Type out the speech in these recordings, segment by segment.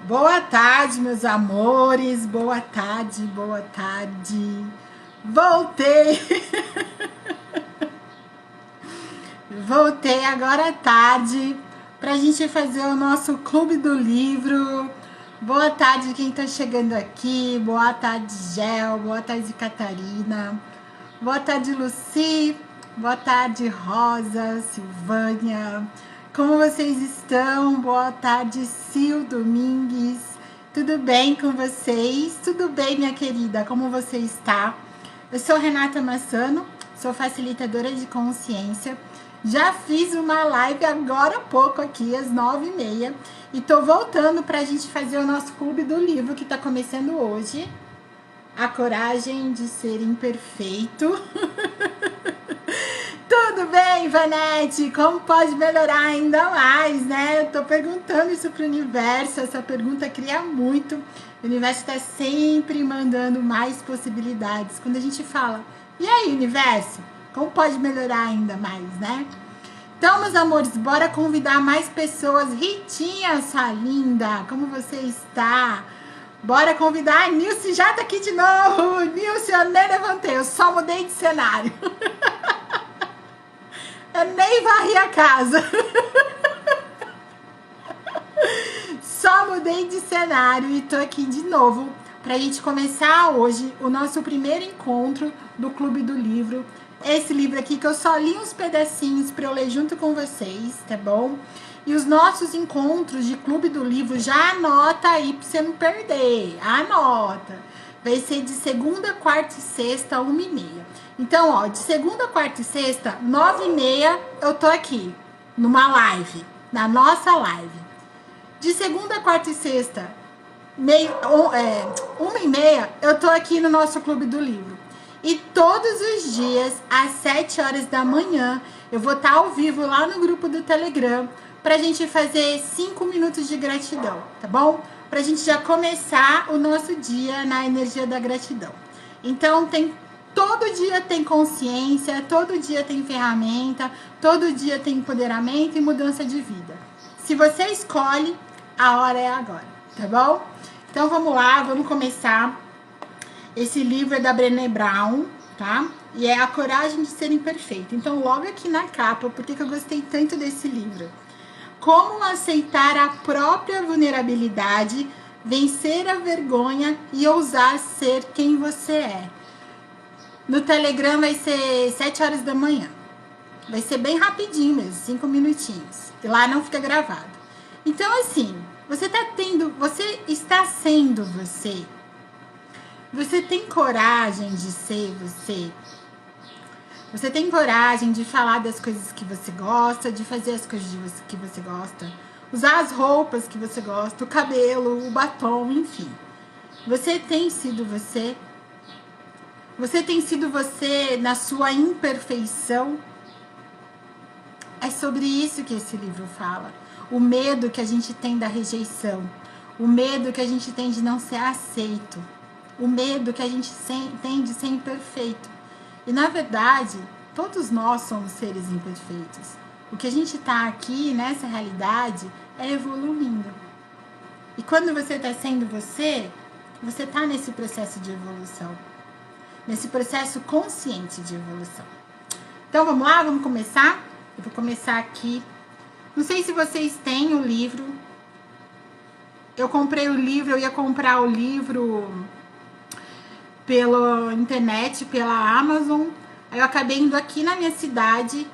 Boa tarde, meus amores. Boa tarde, boa tarde. Voltei. Voltei agora à tarde pra gente fazer o nosso clube do livro. Boa tarde quem tá chegando aqui. Boa tarde, Gel. Boa tarde, Catarina. Boa tarde, Luci. Boa tarde, Rosa, Silvânia. Como vocês estão? Boa tarde, Sil Domingues. Tudo bem com vocês? Tudo bem, minha querida? Como você está? Eu sou Renata Massano, sou facilitadora de consciência. Já fiz uma live agora há pouco aqui, às 9h30. E tô voltando para a gente fazer o nosso clube do livro que está começando hoje. A coragem de ser imperfeito. Tudo bem, Vanete? Como pode melhorar ainda mais, né? Eu tô perguntando isso pro universo, essa pergunta cria muito. O universo está sempre mandando mais possibilidades. Quando a gente fala, e aí, universo? Como pode melhorar ainda mais, né? Então, meus amores, bora convidar mais pessoas. Ritinha, sua linda, como você está? Bora convidar. A Nilce já tá aqui de novo. Nilce, eu nem levantei, eu só mudei de cenário. Eu nem varri a casa. Só mudei de cenário e tô aqui de novo pra gente começar hoje o nosso primeiro encontro do Clube do Livro. Esse livro aqui que eu só li uns pedacinhos pra eu ler junto com vocês, tá bom? E os nossos encontros de Clube do Livro, já anota aí pra você não perder. Anota. Vai ser de segunda, quarta e sexta, 1h30. Então, ó, de segunda, quarta e sexta, 9h30, eu tô aqui, numa live, na nossa live. De segunda, quarta e sexta, 1h30, eu tô aqui no nosso Clube do Livro. E todos os dias, às 7 horas da manhã, eu vou estar ao vivo lá no grupo do Telegram, pra gente fazer 5 minutos de gratidão, tá bom? Pra gente já começar o nosso dia na energia da gratidão. Então, todo dia tem consciência, todo dia tem ferramenta, todo dia tem empoderamento e mudança de vida. Se você escolhe, a hora é agora, tá bom? Então vamos lá, vamos começar. Esse livro é da Brené Brown, tá? E é A Coragem de Ser Imperfeito. Então logo aqui na capa, por que eu gostei tanto desse livro? Como aceitar a própria vulnerabilidade, vencer a vergonha e ousar ser quem você é. No Telegram vai ser 7 horas da manhã. Vai ser bem rapidinho mesmo, 5 minutinhos. E lá não fica gravado. Então, assim, você está sendo você. Você tem coragem de ser você. Você tem coragem de falar das coisas que você gosta, de fazer as coisas que você gosta. Usar as roupas que você gosta, o cabelo, o batom, enfim. Você tem sido você. Você tem sido você na sua imperfeição? É sobre isso que esse livro fala. O medo que a gente tem da rejeição. O medo que a gente tem de não ser aceito. O medo que a gente tem de ser imperfeito. E, na verdade, todos nós somos seres imperfeitos. O que a gente está aqui, nessa realidade, é evoluindo. E quando você está sendo você está nesse processo de evolução. Nesse processo consciente de evolução. Então, vamos lá? Vamos começar? Eu vou começar aqui. Não sei se vocês têm o livro. Eu comprei o livro, eu ia comprar o livro pela internet, pela Amazon. Aí eu acabei indo aqui na minha cidade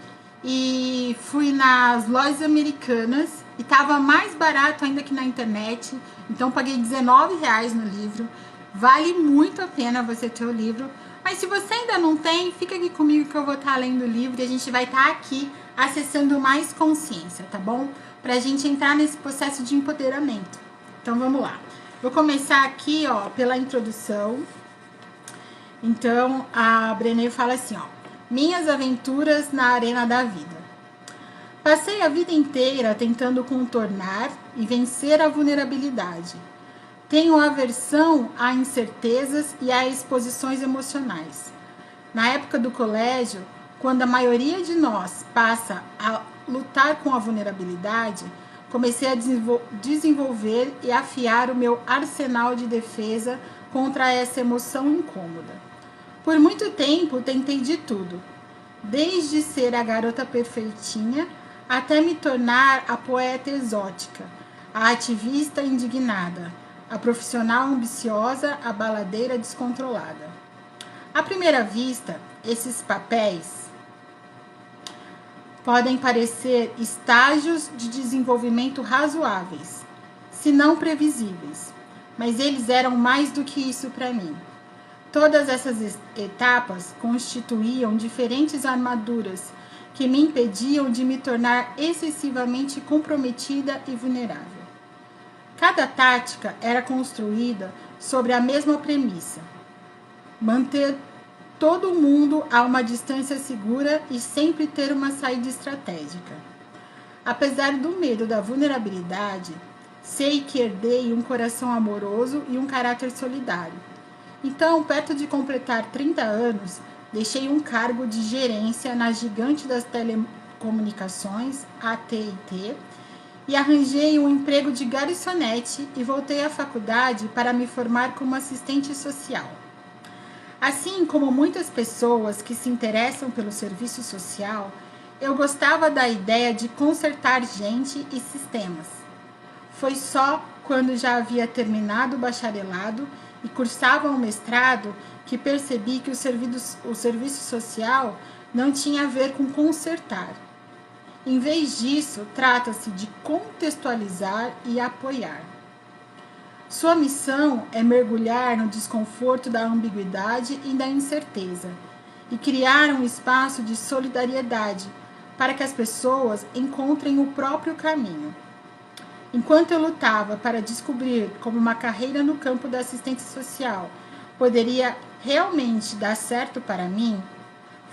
e fui nas lojas americanas e tava mais barato ainda que na internet. Então, paguei R$19 no livro. Vale muito a pena você ter o livro. Mas se você ainda não tem, fica aqui comigo que eu vou estar lendo o livro e a gente vai estar aqui acessando mais consciência, tá bom? Pra gente entrar nesse processo de empoderamento. Então, vamos lá. Vou começar aqui, ó, pela introdução. Então, a Brené fala assim, ó. Minhas aventuras na arena da vida. Passei a vida inteira tentando contornar e vencer a vulnerabilidade. Tenho aversão a incertezas e a exposições emocionais. Na época do colégio, quando a maioria de nós passa a lutar com a vulnerabilidade, comecei a desenvolver e afiar o meu arsenal de defesa contra essa emoção incômoda. Por muito tempo tentei de tudo, desde ser a garota perfeitinha até me tornar a poeta exótica, a ativista indignada, a profissional ambiciosa, a baladeira descontrolada. À primeira vista, esses papéis podem parecer estágios de desenvolvimento razoáveis, se não previsíveis, mas eles eram mais do que isso para mim. Todas essas etapas constituíam diferentes armaduras que me impediam de me tornar excessivamente comprometida e vulnerável. Cada tática era construída sobre a mesma premissa: manter todo mundo a uma distância segura e sempre ter uma saída estratégica. Apesar do medo da vulnerabilidade, sei que herdei um coração amoroso e um caráter solidário. Então, perto de completar 30 anos, deixei um cargo de gerência na gigante das telecomunicações, AT&T, e arranjei um emprego de garçonete e voltei à faculdade para me formar como assistente social. Assim como muitas pessoas que se interessam pelo serviço social, eu gostava da ideia de consertar gente e sistemas. Foi só quando já havia terminado o bacharelado e cursava o mestrado que percebi que o serviço social não tinha a ver com consertar. Em vez disso, trata-se de contextualizar e apoiar. Sua missão é mergulhar no desconforto da ambiguidade e da incerteza e criar um espaço de solidariedade para que as pessoas encontrem o próprio caminho. Enquanto eu lutava para descobrir como uma carreira no campo da assistência social poderia realmente dar certo para mim,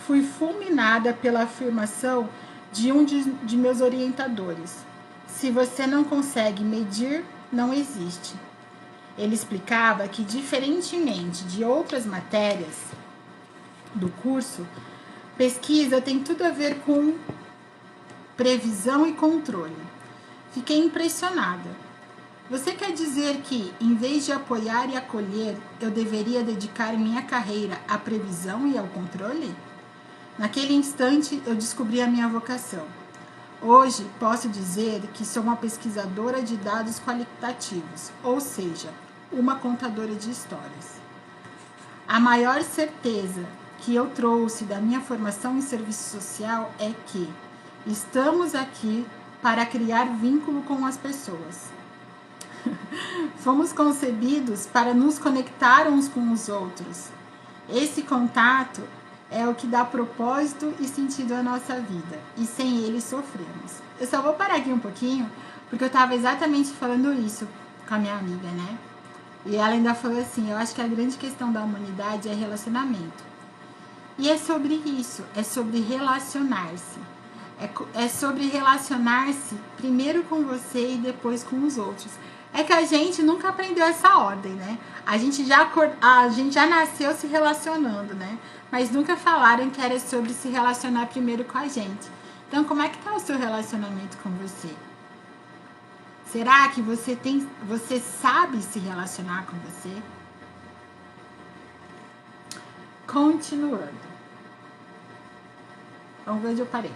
fui fulminada pela afirmação de um de meus orientadores: se você não consegue medir, não existe. Ele explicava que, diferentemente de outras matérias do curso, pesquisa tem tudo a ver com previsão e controle. Fiquei impressionada. Você quer dizer que, em vez de apoiar e acolher, eu deveria dedicar minha carreira à previsão e ao controle? Naquele instante, eu descobri a minha vocação. Hoje, posso dizer que sou uma pesquisadora de dados qualitativos, ou seja, uma contadora de histórias. A maior certeza que eu trouxe da minha formação em serviço social é que estamos aqui para criar vínculo com as pessoas. Fomos concebidos para nos conectar uns com os outros. Esse contato é o que dá propósito e sentido à nossa vida, e sem ele sofremos. Eu só vou parar aqui um pouquinho, porque eu estava exatamente falando isso com a minha amiga, né? E ela ainda falou assim: eu acho que a grande questão da humanidade é relacionamento. E é sobre isso, é sobre relacionar-se. É sobre relacionar-se primeiro com você e depois com os outros. É que a gente nunca aprendeu essa ordem, né? A gente já nasceu se relacionando, né? Mas nunca falaram que era sobre se relacionar primeiro com a gente. Então, como é que tá o seu relacionamento com você? Será que você sabe se relacionar com você? Continuando. Vamos ver onde eu parei.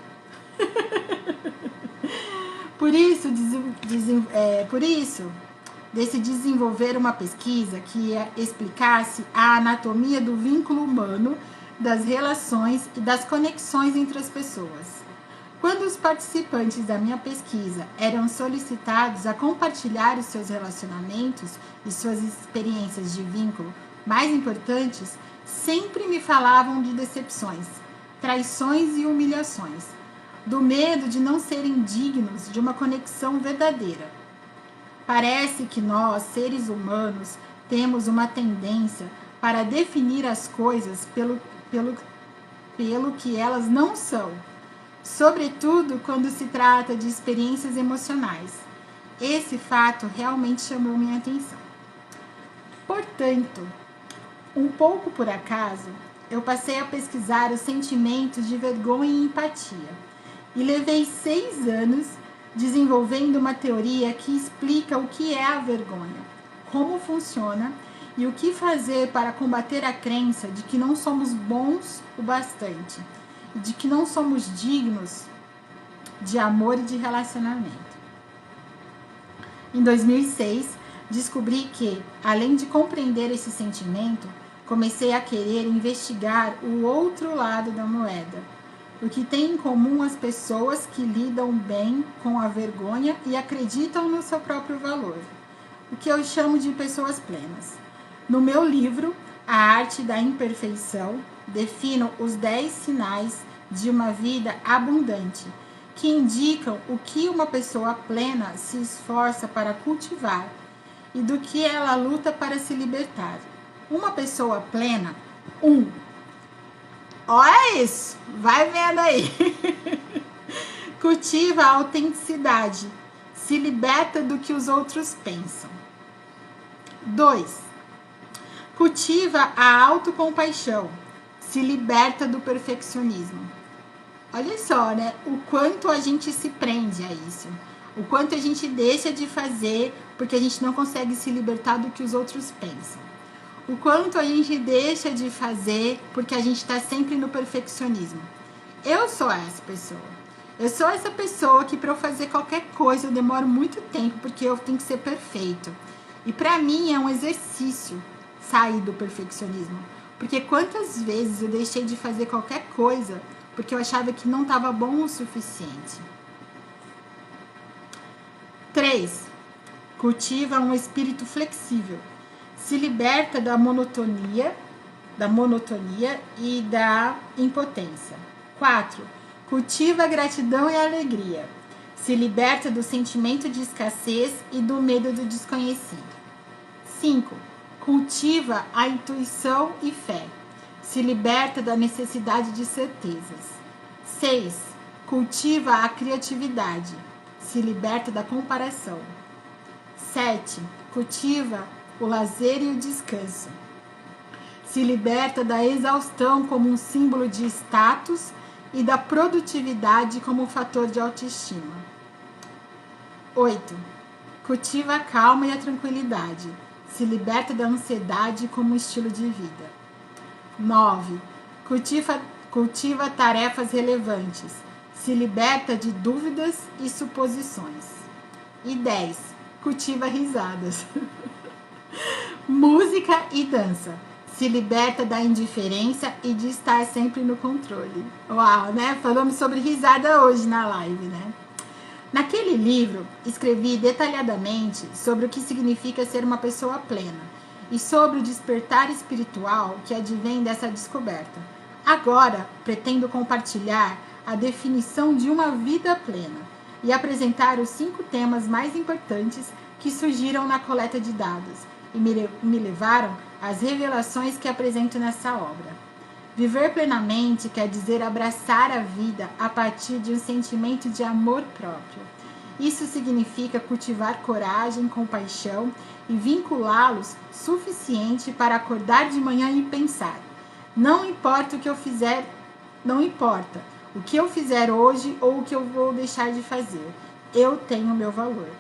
Por isso, decidi desenvolver uma pesquisa que explicasse a anatomia do vínculo humano, das relações e das conexões entre as pessoas. Quando os participantes da minha pesquisa eram solicitados a compartilhar os seus relacionamentos e suas experiências de vínculo mais importantes, sempre me falavam de decepções, traições e humilhações, do medo de não serem dignos de uma conexão verdadeira. Parece que nós, seres humanos, temos uma tendência para definir as coisas pelo que elas não são, sobretudo quando se trata de experiências emocionais. Esse fato realmente chamou minha atenção. Portanto, um pouco por acaso, eu passei a pesquisar os sentimentos de vergonha e empatia, e levei 6 anos desenvolvendo uma teoria que explica o que é a vergonha, como funciona e o que fazer para combater a crença de que não somos bons o bastante e de que não somos dignos de amor e de relacionamento. Em 2006, descobri que, além de compreender esse sentimento, comecei a querer investigar o outro lado da moeda. O que tem em comum as pessoas que lidam bem com a vergonha e acreditam no seu próprio valor. O que eu chamo de pessoas plenas. No meu livro, A Arte da Imperfeição, defino os 10 sinais de uma vida abundante, que indicam o que uma pessoa plena se esforça para cultivar e do que ela luta para se libertar. Uma pessoa plena, olha isso, vai vendo aí. Cultiva a autenticidade, se liberta do que os outros pensam. 2. Cultiva a autocompaixão, se liberta do perfeccionismo. Olha só, né? O quanto a gente se prende a isso. O quanto a gente deixa de fazer porque a gente não consegue se libertar do que os outros pensam. O quanto a gente deixa de fazer porque a gente está sempre no perfeccionismo. Eu sou essa pessoa. Eu sou essa pessoa que para eu fazer qualquer coisa eu demoro muito tempo porque eu tenho que ser perfeito. E para mim é um exercício sair do perfeccionismo. Porque quantas vezes eu deixei de fazer qualquer coisa porque eu achava que não estava bom o suficiente. 3. Cultiva um espírito flexível. Se liberta da monotonia e da impotência. 4. Cultiva a gratidão e a alegria. Se liberta do sentimento de escassez e do medo do desconhecido. 5. Cultiva a intuição e fé. Se liberta da necessidade de certezas. 6. Cultiva a criatividade. Se liberta da comparação. 7. Cultiva o lazer e o descanso. Se liberta da exaustão como um símbolo de status e da produtividade como fator de autoestima. 8. Cultiva a calma e a tranquilidade. Se liberta da ansiedade como estilo de vida. 9. Cultiva tarefas relevantes. Se liberta de dúvidas e suposições. E 10. Cultiva risadas. Música e dança. Se liberta da indiferença e de estar sempre no controle. Uau, né? Falamos sobre risada hoje na live, né? Naquele livro, escrevi detalhadamente sobre o que significa ser uma pessoa plena e sobre o despertar espiritual que advém dessa descoberta. Agora, pretendo compartilhar a definição de uma vida plena e apresentar os 5 temas mais importantes que surgiram na coleta de dados e me levaram às revelações que apresento nessa obra. Viver plenamente quer dizer abraçar a vida a partir de um sentimento de amor próprio. Isso significa cultivar coragem, compaixão e vinculá-los suficiente para acordar de manhã e pensar: não importa o que eu fizer, não importa o que eu fizer hoje ou o que eu vou deixar de fazer, eu tenho meu valor.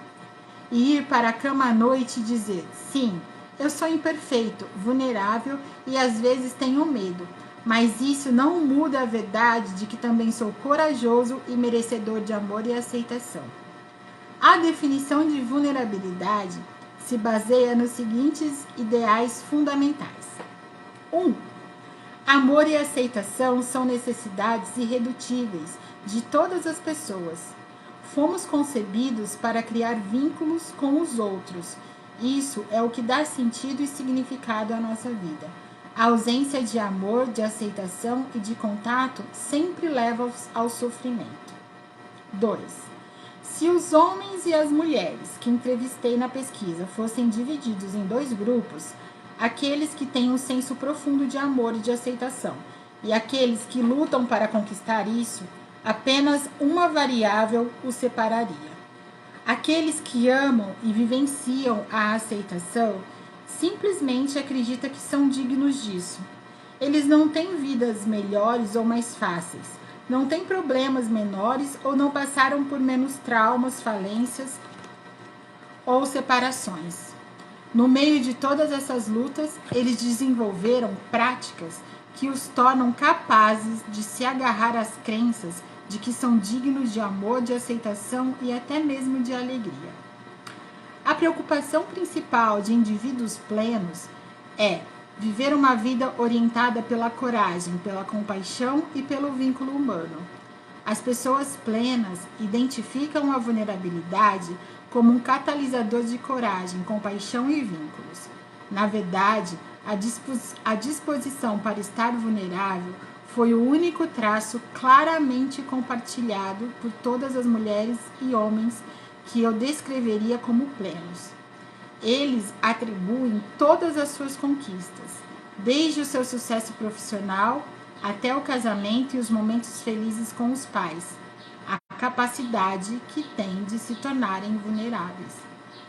E ir para a cama à noite e dizer: sim, eu sou imperfeito, vulnerável e às vezes tenho medo. Mas isso não muda a verdade de que também sou corajoso e merecedor de amor e aceitação. A definição de vulnerabilidade se baseia nos seguintes ideais fundamentais. 1. Amor e aceitação são necessidades irredutíveis de todas as pessoas. Fomos concebidos para criar vínculos com os outros. Isso é o que dá sentido e significado à nossa vida. A ausência de amor, de aceitação e de contato sempre leva ao sofrimento. 2. Se os homens e as mulheres que entrevistei na pesquisa fossem divididos em 2 grupos, aqueles que têm um senso profundo de amor e de aceitação e aqueles que lutam para conquistar isso, apenas uma variável os separaria. Aqueles que amam e vivenciam a aceitação simplesmente acreditam que são dignos disso. Eles não têm vidas melhores ou mais fáceis, não têm problemas menores ou não passaram por menos traumas, falências ou separações. No meio de todas essas lutas, eles desenvolveram práticas que os tornam capazes de se agarrar às crenças de que são dignos de amor, de aceitação e até mesmo de alegria. A preocupação principal de indivíduos plenos é viver uma vida orientada pela coragem, pela compaixão e pelo vínculo humano. As pessoas plenas identificam a vulnerabilidade como um catalisador de coragem, compaixão e vínculos. Na verdade, a disposição para estar vulnerável foi o único traço claramente compartilhado por todas as mulheres e homens que eu descreveria como plenos. Eles atribuem todas as suas conquistas, desde o seu sucesso profissional até o casamento e os momentos felizes com os pais, a capacidade que têm de se tornarem vulneráveis.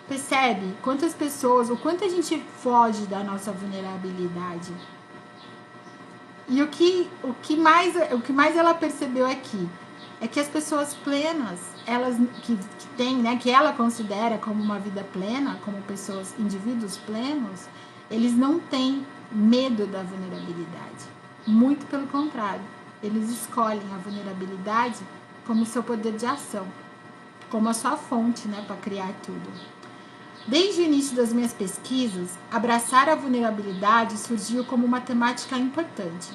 Percebe quantas pessoas, o quanto a gente foge da nossa vulnerabilidade? E o que mais ela percebeu aqui é que as pessoas plenas, elas que têm, né, que ela considera como uma vida plena, como pessoas, indivíduos plenos, eles não têm medo da vulnerabilidade. Muito pelo contrário, eles escolhem a vulnerabilidade como seu poder de ação, como a sua fonte, né, para criar tudo. Desde o início das minhas pesquisas, abraçar a vulnerabilidade surgiu como uma temática importante.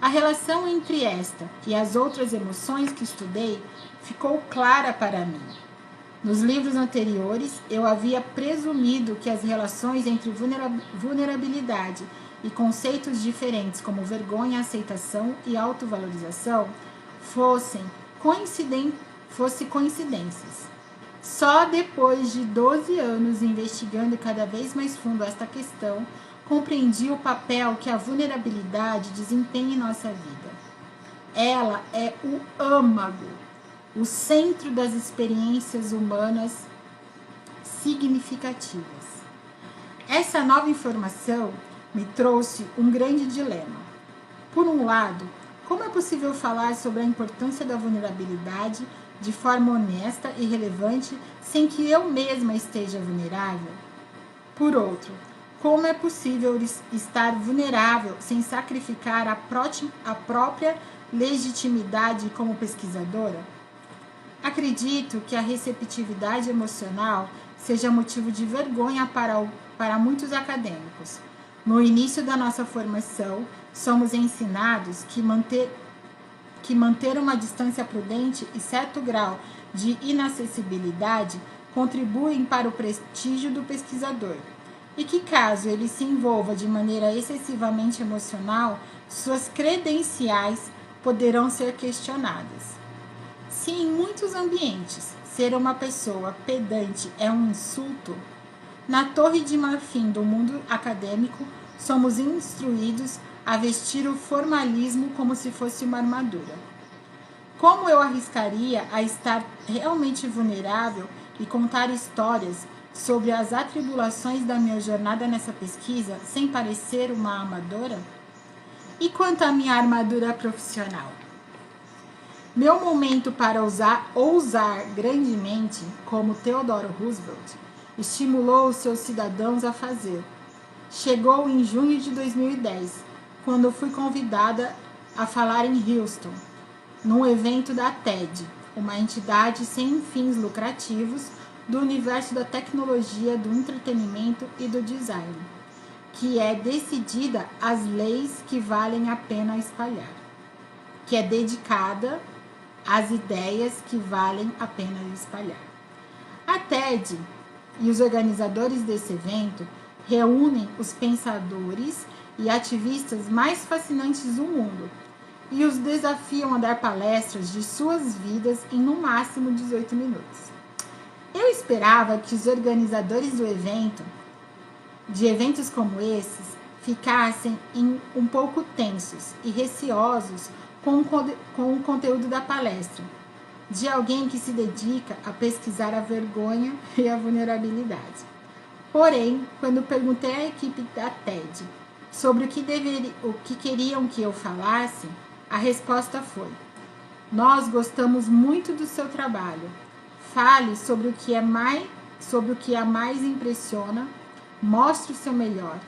A relação entre esta e as outras emoções que estudei ficou clara para mim. Nos livros anteriores, eu havia presumido que as relações entre vulnerabilidade e conceitos diferentes como vergonha, aceitação e autovalorização fossem coincidências. Só depois de 12 anos investigando cada vez mais fundo esta questão, compreendi o papel que a vulnerabilidade desempenha em nossa vida. Ela é o âmago, o centro das experiências humanas significativas. Essa nova informação me trouxe um grande dilema. Por um lado, como é possível falar sobre a importância da vulnerabilidade de forma honesta e relevante sem que eu mesma esteja vulnerável? Por outro, como é possível estar vulnerável sem sacrificar a própria legitimidade como pesquisadora? Acredito que a receptividade emocional seja motivo de vergonha para muitos acadêmicos. No início da nossa formação, somos ensinados que manter uma distância prudente e certo grau de inacessibilidade contribuem para o prestígio do pesquisador, e que caso ele se envolva de maneira excessivamente emocional, suas credenciais poderão ser questionadas. Se em muitos ambientes ser uma pessoa pedante é um insulto, na torre de marfim do mundo acadêmico somos instruídos a vestir o formalismo como se fosse uma armadura. Como eu arriscaria a estar realmente vulnerável e contar histórias sobre as atribulações da minha jornada nessa pesquisa sem parecer uma amadora? E quanto à minha armadura profissional? Meu momento para ousar grandemente, como Theodore Roosevelt, estimulou os seus cidadãos a fazer. Chegou em junho de 2010, quando fui convidada a falar em Houston, num evento da TED, uma entidade sem fins lucrativos do universo da tecnologia, do entretenimento e do design, que é decidida às leis que valem a pena espalhar, que é dedicada às ideias que valem a pena espalhar. A TED e os organizadores desse evento reúnem os pensadores e ativistas mais fascinantes do mundo e os desafiam a dar palestras de suas vidas em no máximo 18 minutos. Eu esperava que os organizadores de eventos como esses, ficassem um pouco tensos e receosos com o conteúdo da palestra, de alguém que se dedica a pesquisar a vergonha e a vulnerabilidade. Porém, quando perguntei à equipe da TED sobre o que queriam que eu falasse, a resposta foi: Nós gostamos muito do seu trabalho. Fale sobre o que a mais impressiona. Mostre o seu melhor.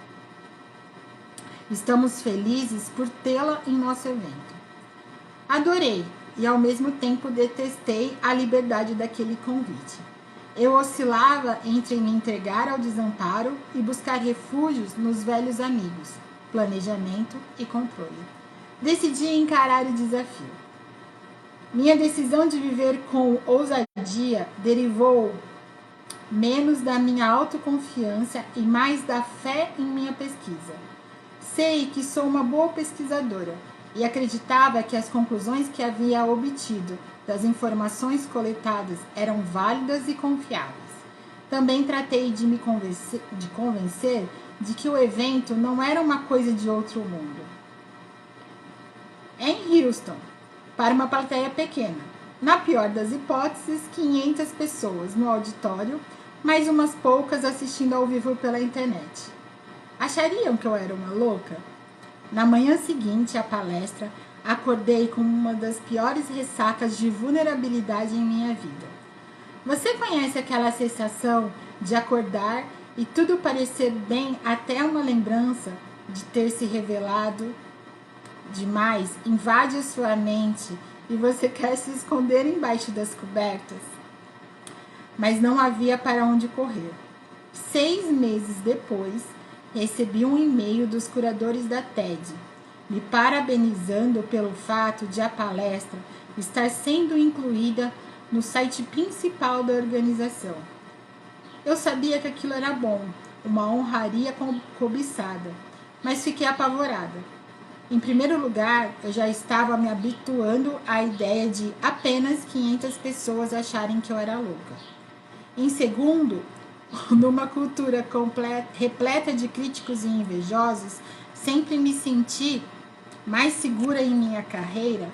Estamos felizes por tê-la em nosso evento. Adorei e ao mesmo tempo detestei a liberdade daquele convite. Eu oscilava entre me entregar ao desamparo e buscar refúgios nos velhos amigos, planejamento e controle. Decidi encarar o desafio. Minha decisão de viver com ousadia derivou menos da minha autoconfiança e mais da fé em minha pesquisa. Sei que sou uma boa pesquisadora e acreditava que as conclusões que havia obtido das informações coletadas eram válidas e confiáveis. Também tratei de me convencer de que o evento não era uma coisa de outro mundo. Em Houston, para uma plateia pequena, na pior das hipóteses, 500 pessoas no auditório, mais umas poucas assistindo ao vivo pela internet. Achariam que eu era uma louca? Na manhã seguinte à palestra, acordei com uma das piores ressacas de vulnerabilidade em minha vida. Você conhece aquela sensação de acordar e tudo parecer bem até uma lembrança de ter se revelado demais invade a sua mente e você quer se esconder embaixo das cobertas? Mas não havia para onde correr. 6 meses depois, recebi um e-mail dos curadores da TED, me parabenizando pelo fato de a palestra estar sendo incluída no site principal da organização. Eu sabia que aquilo era bom, uma honraria cobiçada, mas fiquei apavorada. Em primeiro lugar, eu já estava me habituando à ideia de apenas 500 pessoas acharem que eu era louca. Em segundo, numa cultura repleta de críticos e invejosos, sempre me senti mais segura em minha carreira,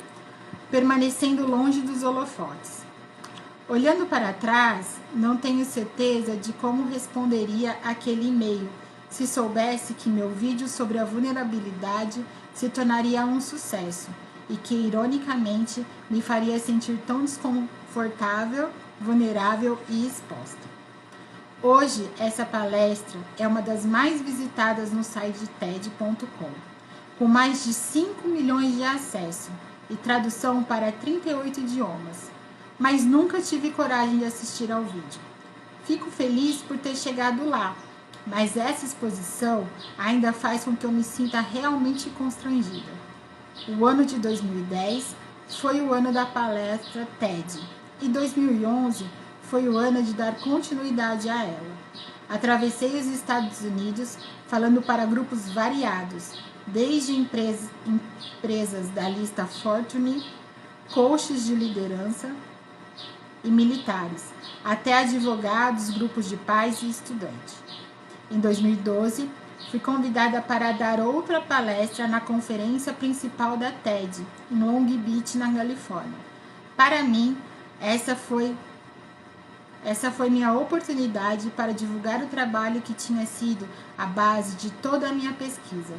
permanecendo longe dos holofotes. Olhando para trás, não tenho certeza de como responderia aquele e-mail se soubesse que meu vídeo sobre a vulnerabilidade se tornaria um sucesso e que, ironicamente, me faria sentir tão desconfortável, vulnerável e exposta. Hoje, essa palestra é uma das mais visitadas no site TED.com, com mais de 5 milhões de acessos e tradução para 38 idiomas, mas nunca tive coragem de assistir ao vídeo. Fico feliz por ter chegado lá, mas essa exposição ainda faz com que eu me sinta realmente constrangida. O ano de 2010 foi o ano da palestra TED e 2011 foi o ano de dar continuidade a ela. Atravessei os Estados Unidos falando para grupos variados, desde empresas da lista Fortune, coaches de liderança e militares, até advogados, grupos de pais e estudantes. Em 2012, fui convidada para dar outra palestra na conferência principal da TED, em Long Beach, na Califórnia. Para mim, essa foi minha oportunidade para divulgar o trabalho que tinha sido a base de toda a minha pesquisa.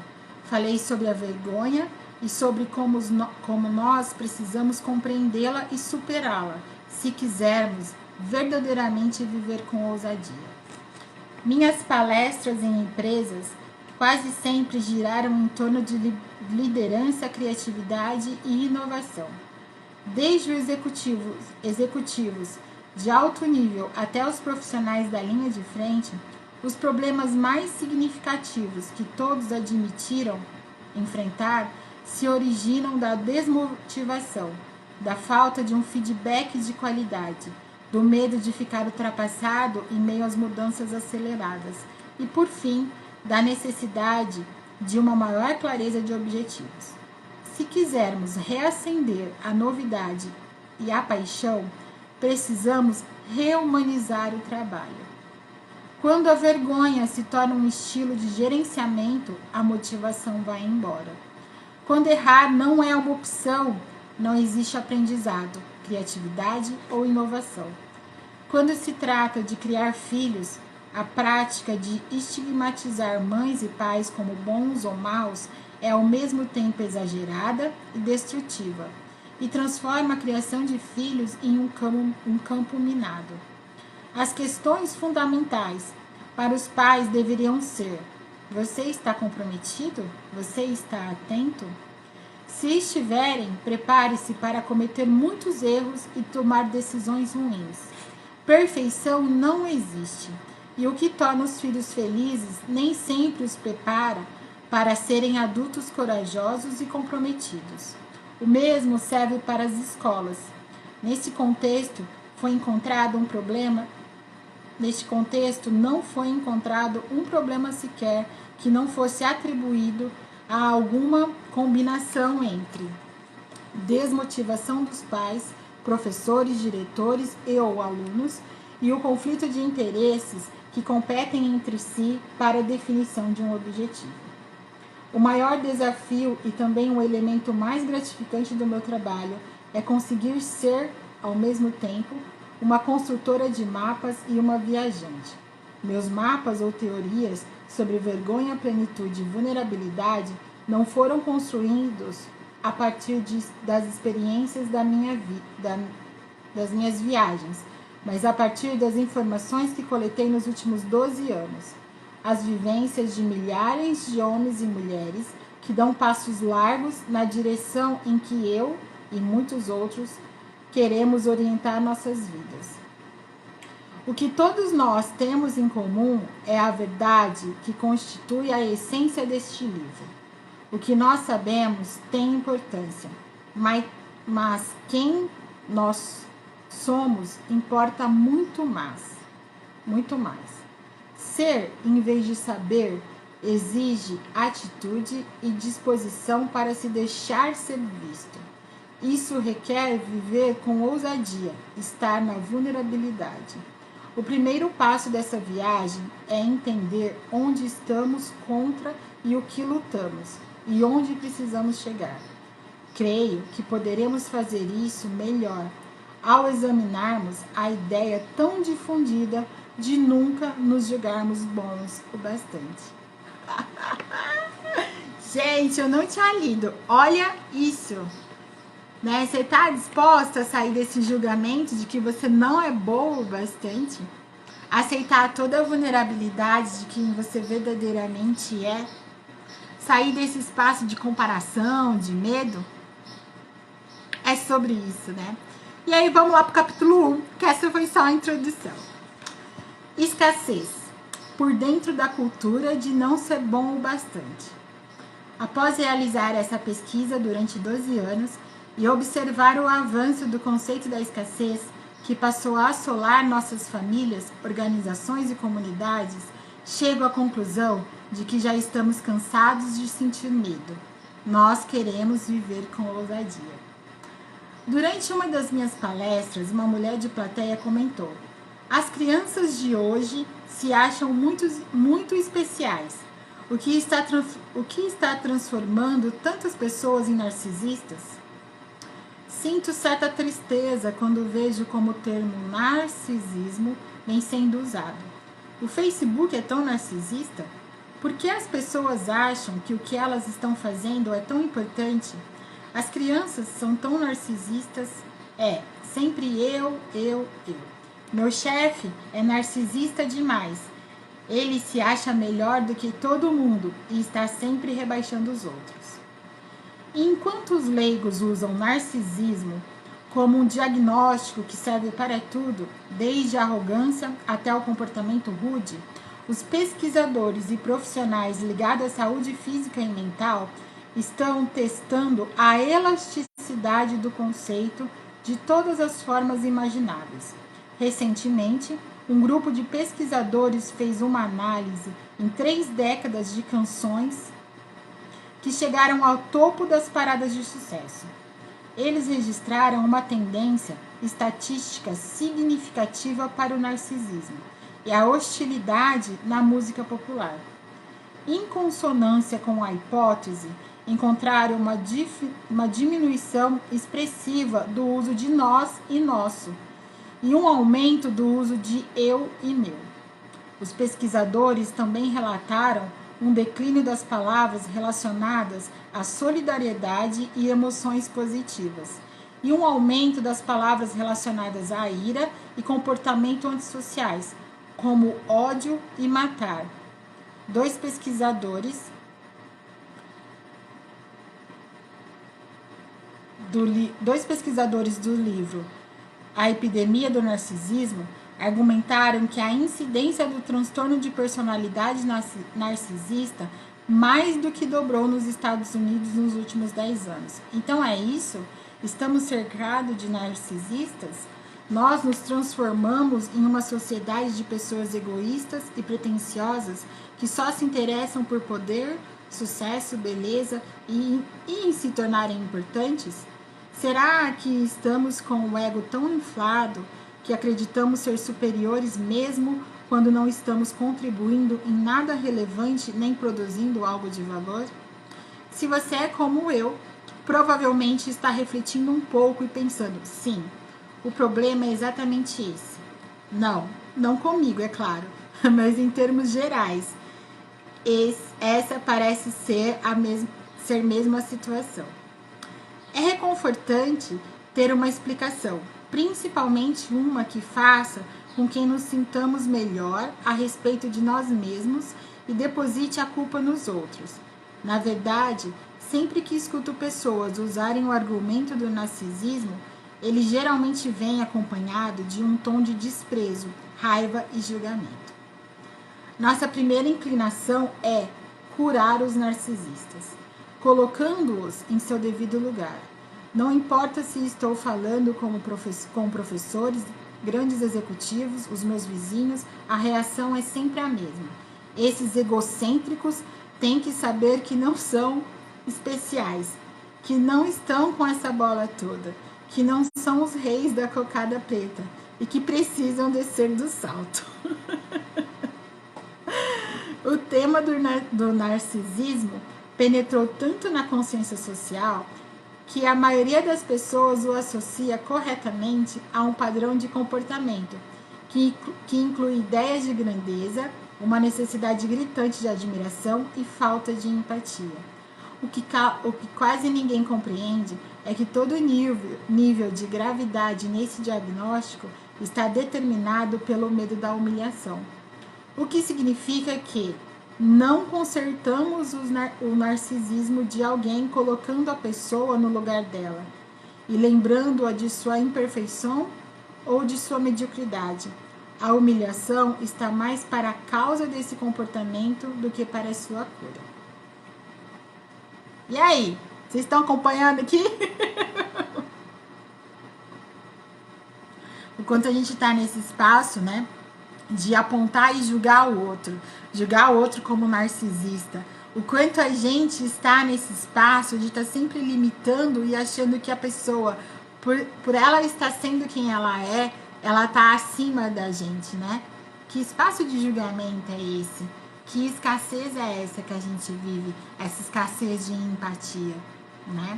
Falei sobre a vergonha e sobre como nós precisamos compreendê-la e superá-la, se quisermos verdadeiramente viver com ousadia. Minhas palestras em empresas quase sempre giraram em torno de liderança, criatividade e inovação. Desde os executivos de alto nível até os profissionais da linha de frente, os problemas mais significativos que todos admitiram enfrentar se originam da desmotivação, da falta de um feedback de qualidade, do medo de ficar ultrapassado em meio às mudanças aceleradas e, por fim, da necessidade de uma maior clareza de objetivos. Se quisermos reacender a novidade e a paixão, precisamos rehumanizar o trabalho. Quando a vergonha se torna um estilo de gerenciamento, a motivação vai embora. Quando errar não é uma opção, não existe aprendizado, criatividade ou inovação. Quando se trata de criar filhos, a prática de estigmatizar mães e pais como bons ou maus é ao mesmo tempo exagerada e destrutiva. e transforma a criação de filhos em um campo minado. As questões fundamentais para os pais deveriam ser: você está comprometido? Você está atento? Se estiverem, prepare-se para cometer muitos erros e tomar decisões ruins. Perfeição não existe, e o que torna os filhos felizes nem sempre os prepara para serem adultos corajosos e comprometidos. O mesmo serve para as escolas. Neste contexto, não foi encontrado um problema sequer que não fosse atribuído a alguma combinação entre desmotivação dos pais, professores, diretores e ou alunos e o conflito de interesses que competem entre si para a definição de um objetivo. O maior desafio e também o elemento mais gratificante do meu trabalho é conseguir ser, ao mesmo tempo, uma construtora de mapas e uma viajante. Meus mapas ou teorias sobre vergonha, plenitude e vulnerabilidade não foram construídos a partir das experiências das minhas viagens, mas a partir das informações que coletei nos últimos 12 anos. As vivências de milhares de homens e mulheres que dão passos largos na direção em que eu e muitos outros queremos orientar nossas vidas. O que todos nós temos em comum é a verdade que constitui a essência deste livro. O que nós sabemos tem importância, mas quem nós somos importa muito mais. Muito mais. Ser, em vez de saber, exige atitude e disposição para se deixar ser visto. Isso requer viver com ousadia, estar na vulnerabilidade. O primeiro passo dessa viagem é entender onde estamos contra e o que lutamos, e onde precisamos chegar. Creio que poderemos fazer isso melhor ao examinarmos a ideia tão difundida de nunca nos julgarmos bons o bastante. Gente, eu não tinha lido. Olha isso. Né? Você está disposta a sair desse julgamento de que você não é boa o bastante? Aceitar toda a vulnerabilidade de quem você verdadeiramente é? Sair desse espaço de comparação, de medo? É sobre isso, né? E aí vamos lá para o capítulo 1, que essa foi só a introdução. Escassez. Por dentro da cultura de não ser bom o bastante. Após realizar essa pesquisa durante 12 anos, e observar o avanço do conceito da escassez que passou a assolar nossas famílias, organizações e comunidades, chego à conclusão de que já estamos cansados de sentir medo. Nós queremos viver com ousadia. Durante uma das minhas palestras, uma mulher de plateia comentou: as crianças de hoje se acham muito especiais. O que está transformando tantas pessoas em narcisistas? Sinto certa tristeza quando vejo como o termo narcisismo vem sendo usado. O Facebook é tão narcisista? Por que as pessoas acham que o que elas estão fazendo é tão importante? As crianças são tão narcisistas? Sempre eu. Meu chefe é narcisista demais. Ele se acha melhor do que todo mundo e está sempre rebaixando os outros. Enquanto os leigos usam narcisismo como um diagnóstico que serve para tudo, desde a arrogância até o comportamento rude, os pesquisadores e profissionais ligados à saúde física e mental estão testando a elasticidade do conceito de todas as formas imagináveis. Recentemente, um grupo de pesquisadores fez uma análise em 3 décadas de canções que chegaram ao topo das paradas de sucesso. Eles registraram uma tendência estatística significativa para o narcisismo e a hostilidade na música popular. Em consonância com a hipótese, encontraram uma diminuição expressiva do uso de nós e nosso e um aumento do uso de eu e meu. Os pesquisadores também relataram um declínio das palavras relacionadas à solidariedade e emoções positivas, e um aumento das palavras relacionadas à ira e comportamento antissociais, como ódio e matar. Dois pesquisadores do livro A Epidemia do Narcisismo argumentaram que a incidência do transtorno de personalidade narcisista mais do que dobrou nos Estados Unidos nos últimos 10 anos. Então é isso? Estamos cercados de narcisistas? Nós nos transformamos em uma sociedade de pessoas egoístas e pretensiosas que só se interessam por poder, sucesso, beleza e em se tornarem importantes? Será que estamos com o ego tão inflado que acreditamos ser superiores mesmo quando não estamos contribuindo em nada relevante nem produzindo algo de valor? Se você é como eu, provavelmente está refletindo um pouco e pensando, sim, o problema é exatamente esse. Não comigo, é claro, mas em termos gerais, essa parece ser mesmo a situação. É reconfortante ter uma explicação, principalmente uma que faça com que nos sintamos melhor a respeito de nós mesmos e deposite a culpa nos outros. Na verdade, sempre que escuto pessoas usarem o argumento do narcisismo, ele geralmente vem acompanhado de um tom de desprezo, raiva e julgamento. Nossa primeira inclinação é curar os narcisistas, colocando-os em seu devido lugar. Não importa se estou falando com professores, grandes executivos, os meus vizinhos, a reação é sempre a mesma. Esses egocêntricos têm que saber que não são especiais, que não estão com essa bola toda, que não são os reis da cocada preta e que precisam descer do salto. O tema do narcisismo penetrou tanto na consciência social que a maioria das pessoas o associa corretamente a um padrão de comportamento que inclui ideias de grandeza, uma necessidade gritante de admiração e falta de empatia. O que quase ninguém compreende é que todo nível de gravidade nesse diagnóstico está determinado pelo medo da humilhação. O que significa que não consertamos o narcisismo de alguém colocando a pessoa no lugar dela e lembrando-a de sua imperfeição ou de sua mediocridade. A humilhação está mais para a causa desse comportamento do que para a sua cura. E aí? Vocês estão acompanhando aqui? O quanto a gente está nesse espaço, né? De apontar e julgar o outro como narcisista. O quanto a gente está nesse espaço de estar sempre limitando e achando que a pessoa, por ela estar sendo quem ela está acima da gente, né? Que espaço de julgamento é esse? Que escassez é essa que a gente vive? Essa escassez de empatia, né?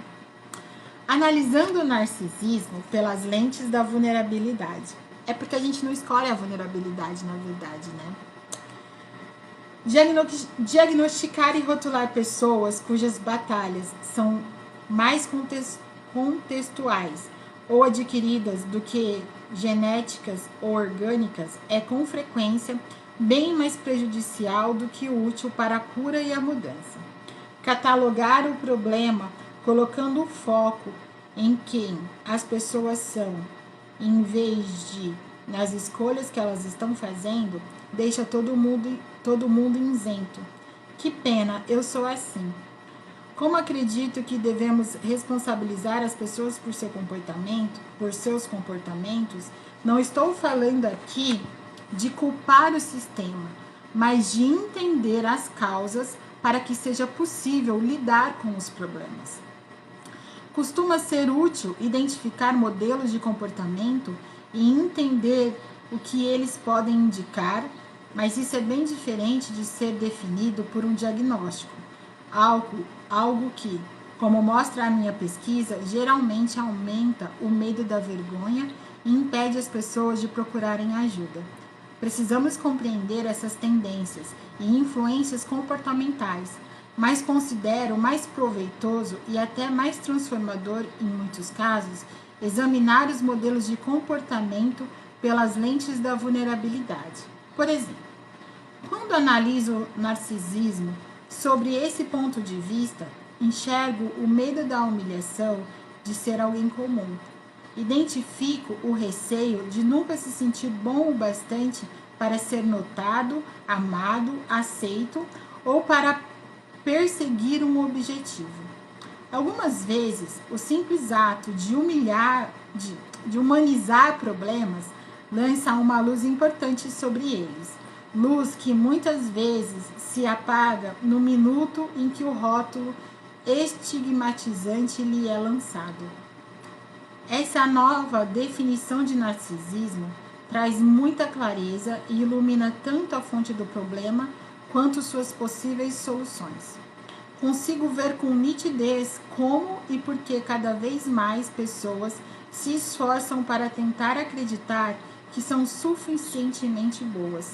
Analisando o narcisismo pelas lentes da vulnerabilidade. É porque a gente não escolhe a vulnerabilidade, na verdade, né? Diagnosticar e rotular pessoas cujas batalhas são mais contextuais ou adquiridas do que genéticas ou orgânicas é com frequência bem mais prejudicial do que útil para a cura e a mudança. Catalogar o problema colocando o foco em quem as pessoas são, em vez de nas escolhas que elas estão fazendo, deixa todo mundo isento. Que pena, eu sou assim. Como acredito que devemos responsabilizar as pessoas por seus comportamentos, não estou falando aqui de culpar o sistema, mas de entender as causas para que seja possível lidar com os problemas. Costuma ser útil identificar modelos de comportamento e entender o que eles podem indicar, mas isso é bem diferente de ser definido por um diagnóstico, algo que, como mostra a minha pesquisa, geralmente aumenta o medo da vergonha e impede as pessoas de procurarem ajuda. Precisamos compreender essas tendências e influências comportamentais, mas considero mais proveitoso e até mais transformador, em muitos casos, examinar os modelos de comportamento pelas lentes da vulnerabilidade. Por exemplo, quando analiso o narcisismo sobre esse ponto de vista, enxergo o medo da humilhação de ser alguém comum. Identifico o receio de nunca se sentir bom o bastante para ser notado, amado, aceito ou para perseguir um objetivo. Algumas vezes, o simples ato de humanizar problemas lança uma luz importante sobre eles. Luz que muitas vezes se apaga no minuto em que o rótulo estigmatizante lhe é lançado. Essa nova definição de narcisismo traz muita clareza e ilumina tanto a fonte do problema quanto suas possíveis soluções. Consigo ver com nitidez como e por que cada vez mais pessoas se esforçam para tentar acreditar que são suficientemente boas.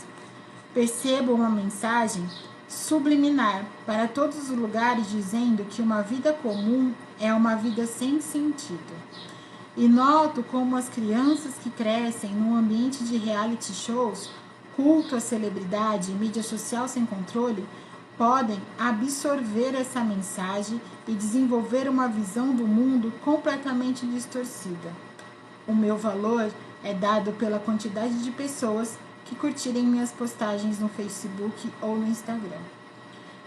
Percebo uma mensagem subliminar para todos os lugares dizendo que uma vida comum é uma vida sem sentido. E noto como as crianças que crescem num ambiente de reality shows, culto à celebridade e mídia social sem controle, podem absorver essa mensagem e desenvolver uma visão do mundo completamente distorcida. O meu valor é dado pela quantidade de pessoas que curtirem minhas postagens no Facebook ou no Instagram.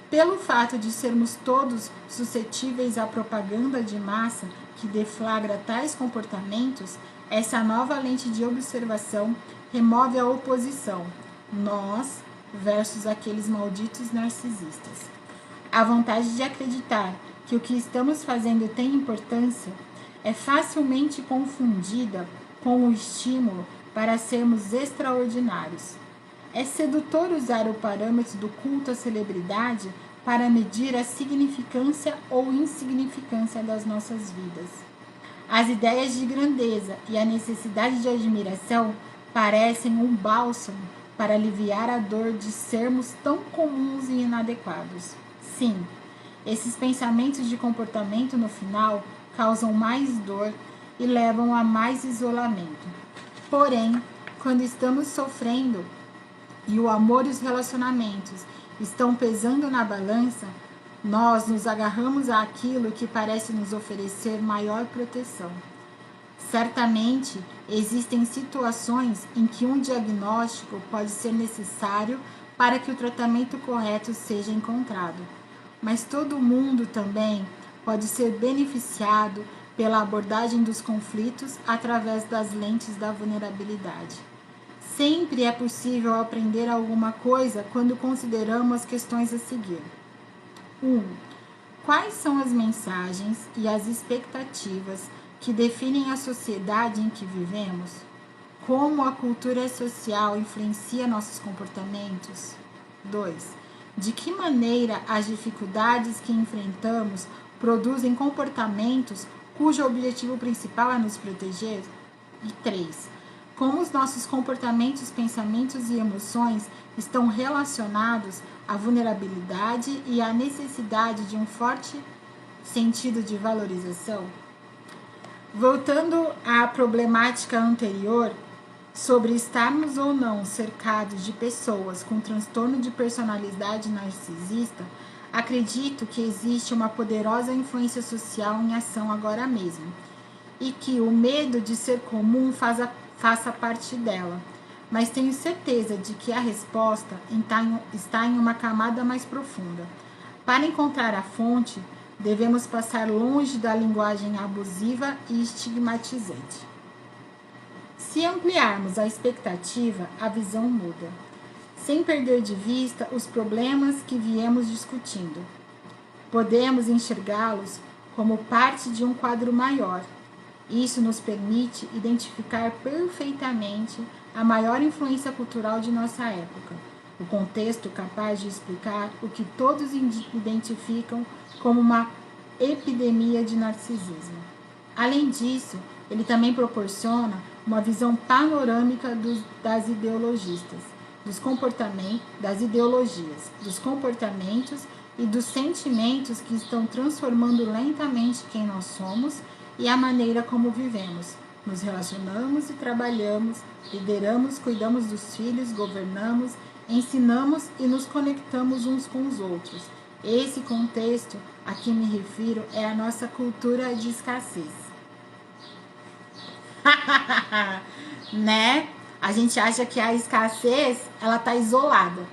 Pelo fato de sermos todos suscetíveis à propaganda de massa que deflagra tais comportamentos, essa nova lente de observação remove a oposição, nós versus aqueles malditos narcisistas. A vontade de acreditar que o que estamos fazendo tem importância é facilmente confundida com o estímulo para sermos extraordinários. É sedutor usar o parâmetro do culto à celebridade para medir a significância ou insignificância das nossas vidas. As ideias de grandeza e a necessidade de admiração parecem um bálsamo para aliviar a dor de sermos tão comuns e inadequados. Sim, esses pensamentos de comportamento no final causam mais dor e levam a mais isolamento. Porém, quando estamos sofrendo e o amor e os relacionamentos estão pesando na balança, nós nos agarramos àquilo que parece nos oferecer maior proteção. Certamente, existem situações em que um diagnóstico pode ser necessário para que o tratamento correto seja encontrado, mas todo mundo também pode ser beneficiado pela abordagem dos conflitos através das lentes da vulnerabilidade. Sempre é possível aprender alguma coisa quando consideramos as questões a seguir. 1. Quais são as mensagens e as expectativas que definem a sociedade em que vivemos? Como a cultura social influencia nossos comportamentos? 2. De que maneira as dificuldades que enfrentamos produzem comportamentos cujo objetivo principal é nos proteger? E 3. Como os nossos comportamentos, pensamentos e emoções estão relacionados à vulnerabilidade e à necessidade de um forte sentido de valorização? Voltando à problemática anterior, sobre estarmos ou não cercados de pessoas com transtorno de personalidade narcisista, acredito que existe uma poderosa influência social em ação agora mesmo, e que o medo de ser comum faça parte dela. Mas tenho certeza de que a resposta está em uma camada mais profunda. Para encontrar a fonte, devemos passar longe da linguagem abusiva e estigmatizante. Se ampliarmos a expectativa, a visão muda, sem perder de vista os problemas que viemos discutindo. Podemos enxergá-los como parte de um quadro maior. Isso nos permite identificar perfeitamente a maior influência cultural de nossa época, o contexto capaz de explicar o que todos identificam como uma epidemia de narcisismo. Além disso, ele também proporciona uma visão panorâmica das ideologias, dos comportamentos e dos sentimentos que estão transformando lentamente quem nós somos e a maneira como vivemos. Nos relacionamos e trabalhamos, lideramos, cuidamos dos filhos, governamos, ensinamos e nos conectamos uns com os outros. Esse contexto a que me refiro é a nossa cultura de escassez. Né? A gente acha que a escassez, ela tá isolada.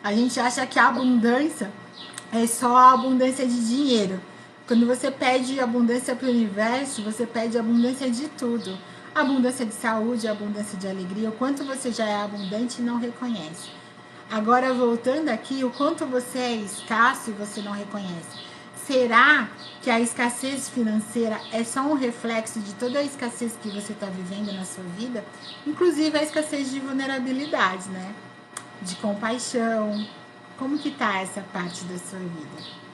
A gente acha que a abundância é só a abundância de dinheiro. Quando você pede abundância para o universo, você pede abundância de tudo. Abundância de saúde, abundância de alegria. O quanto você já é abundante e não reconhece. Agora, voltando aqui, o quanto você é escasso e você não reconhece. Será que a escassez financeira é só um reflexo de toda a escassez que você está vivendo na sua vida? Inclusive a escassez de vulnerabilidade, né? De compaixão. Como que tá essa parte da sua vida?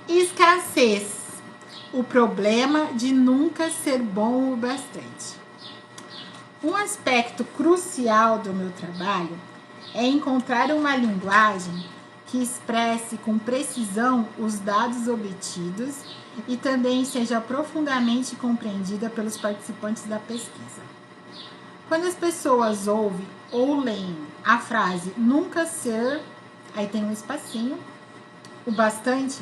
Escassez. O problema de nunca ser bom o bastante. Um aspecto crucial do meu trabalho é encontrar uma linguagem que expresse com precisão os dados obtidos e também seja profundamente compreendida pelos participantes da pesquisa. Quando as pessoas ouvem ou leem a frase nunca ser, aí tem um espacinho, o bastante,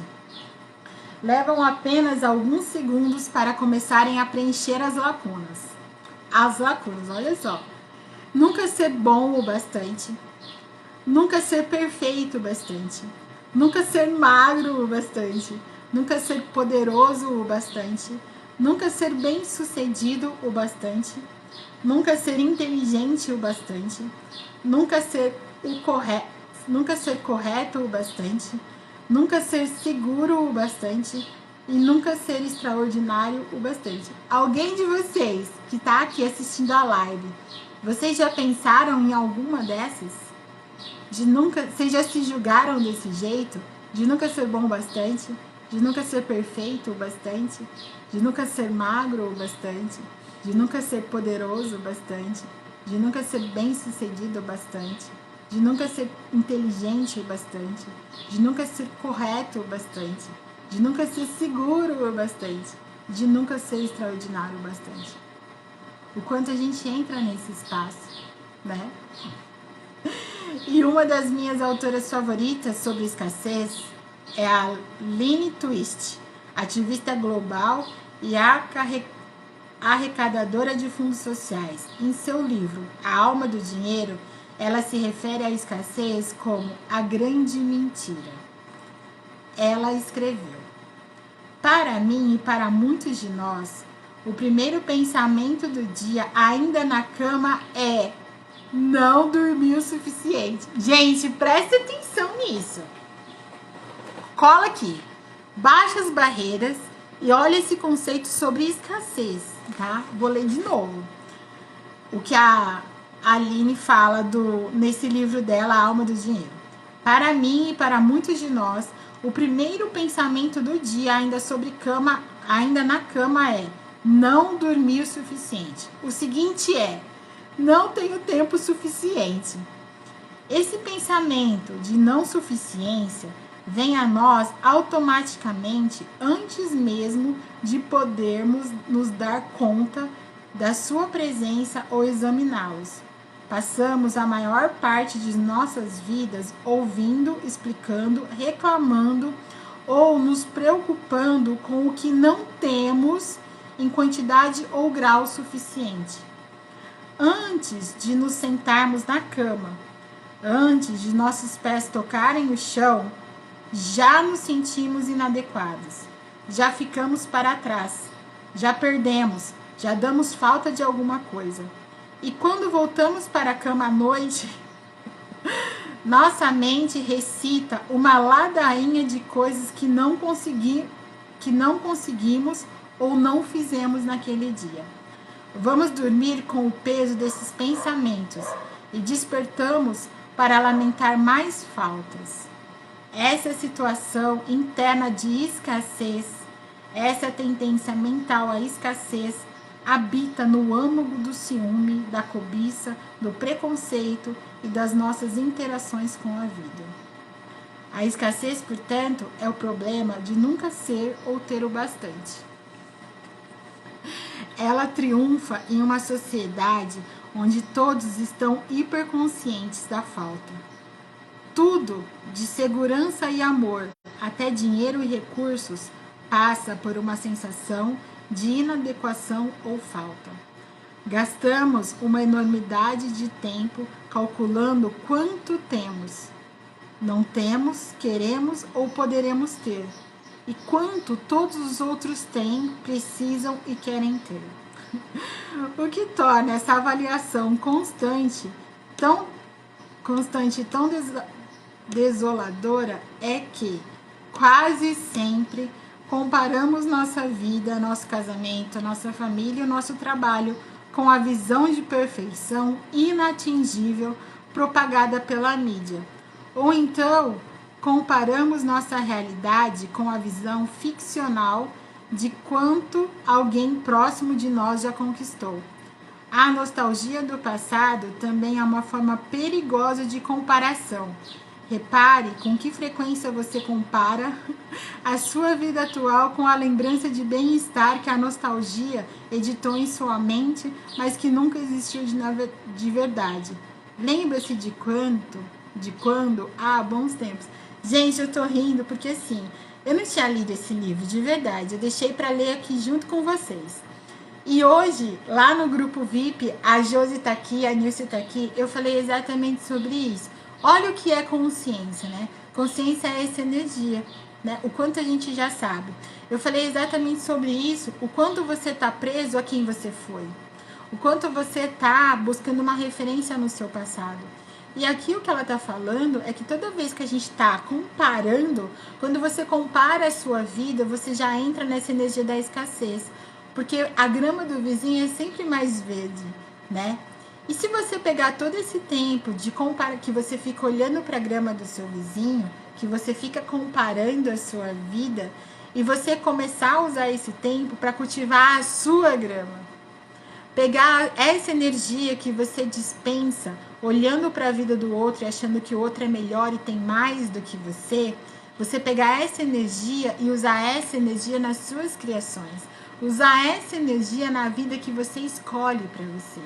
levam apenas alguns segundos para começarem a preencher as lacunas. As lacunas, olha só. Nunca ser bom o bastante. Nunca ser perfeito o bastante. Nunca ser magro o bastante. Nunca ser poderoso o bastante. Nunca ser bem-sucedido o bastante. Nunca ser inteligente o bastante. Nunca ser correto o bastante. Nunca ser seguro o bastante. E nunca ser extraordinário o bastante. Alguém de vocês que está aqui assistindo a live, vocês já pensaram em alguma dessas? Vocês já se julgaram desse jeito? De nunca ser bom o bastante? De nunca ser perfeito o bastante? De nunca ser magro o bastante? De nunca ser poderoso o bastante? De nunca ser bem-sucedido o bastante? De nunca ser inteligente o bastante? De nunca ser correto o bastante? De nunca ser seguro o bastante? De nunca ser extraordinário o bastante? O quanto a gente entra nesse espaço, né? E uma das minhas autoras favoritas sobre escassez é a Lynne Twist, ativista global e arrecadadora de fundos sociais. Em seu livro A Alma do Dinheiro, ela se refere à escassez como a grande mentira. Ela escreveu: para mim e para muitos de nós, o primeiro pensamento do dia, ainda na cama, é: não dormi o suficiente. Gente, presta atenção nisso. Cola aqui. Baixa as barreiras e olha esse conceito sobre escassez, tá? Vou ler de novo. O que a Aline fala nesse livro dela, A Alma do Dinheiro. Para mim e para muitos de nós, o primeiro pensamento do dia, ainda na cama, é: não dormi o suficiente. O seguinte é: não tenho tempo suficiente. Esse pensamento de não suficiência vem a nós automaticamente antes mesmo de podermos nos dar conta da sua presença ou examiná-los. Passamos a maior parte de nossas vidas ouvindo, explicando, reclamando ou nos preocupando com o que não temos em quantidade ou grau suficiente. Antes de nos sentarmos na cama, antes de nossos pés tocarem o chão, já nos sentimos inadequados, já ficamos para trás, já perdemos, já damos falta de alguma coisa. E quando voltamos para a cama à noite, nossa mente recita uma ladainha de coisas que não conseguimos ou não fizemos naquele dia. Vamos dormir com o peso desses pensamentos e despertamos para lamentar mais faltas. Essa situação interna de escassez, essa tendência mental à escassez, habita no âmago do ciúme, da cobiça, do preconceito e das nossas interações com a vida. A escassez, portanto, é o problema de nunca ser ou ter o bastante. Ela triunfa em uma sociedade onde todos estão hiperconscientes da falta. Tudo, de segurança e amor, até dinheiro e recursos, passa por uma sensação de inadequação ou falta. Gastamos uma enormidade de tempo calculando quanto temos. Não temos, queremos ou poderemos ter. E quanto todos os outros têm, precisam e querem ter. O que torna essa avaliação tão desoladora é que, quase sempre, comparamos nossa vida, nosso casamento, nossa família e o nosso trabalho com a visão de perfeição inatingível propagada pela mídia. Ou então, comparamos nossa realidade com a visão ficcional de quanto alguém próximo de nós já conquistou. A nostalgia do passado também é uma forma perigosa de comparação. Repare com que frequência você compara a sua vida atual com a lembrança de bem-estar que a nostalgia editou em sua mente, mas que nunca existiu de verdade. Lembra-se de quando? Ah, bons tempos. Gente, eu tô rindo porque assim, eu não tinha lido esse livro, de verdade. Eu deixei para ler aqui junto com vocês. E hoje, lá no grupo VIP, a Josi tá aqui, a Nilce tá aqui, eu falei exatamente sobre isso. Olha o que é consciência, né? Consciência é essa energia, né? O quanto a gente já sabe. Eu falei exatamente sobre isso, o quanto você tá preso a quem você foi. O quanto você tá buscando uma referência no seu passado. E aqui o que ela tá falando é que toda vez que a gente tá comparando, quando você compara a sua vida, você já entra nessa energia da escassez. Porque a grama do vizinho é sempre mais verde, né? E se você pegar todo esse tempo de comparar, que você fica olhando para a grama do seu vizinho, que você fica comparando a sua vida, e você começar a usar esse tempo para cultivar a sua grama, pegar essa energia que você dispensa, olhando para a vida do outro e achando que o outro é melhor e tem mais do que você pegar essa energia e usar essa energia nas suas criações, usar essa energia na vida que você escolhe para você.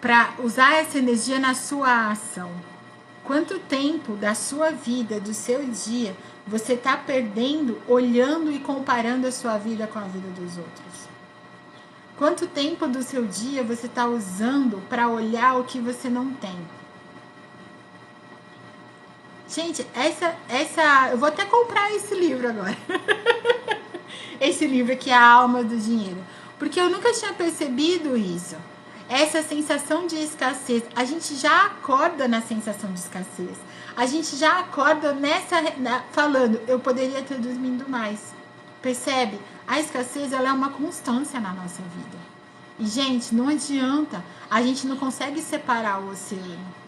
Para usar essa energia na sua ação. Quanto tempo da sua vida, do seu dia, você está perdendo olhando e comparando a sua vida com a vida dos outros? Quanto tempo do seu dia você está usando para olhar o que você não tem? Gente, eu vou até comprar esse livro agora. Esse livro aqui é A Alma do Dinheiro. Porque eu nunca tinha percebido isso. Essa sensação de escassez, a gente já acorda na sensação de escassez. A gente já acorda falando, eu poderia ter dormido mais. Percebe? A escassez, ela é uma constância na nossa vida. E, gente, não adianta. A gente não consegue separar o oceano.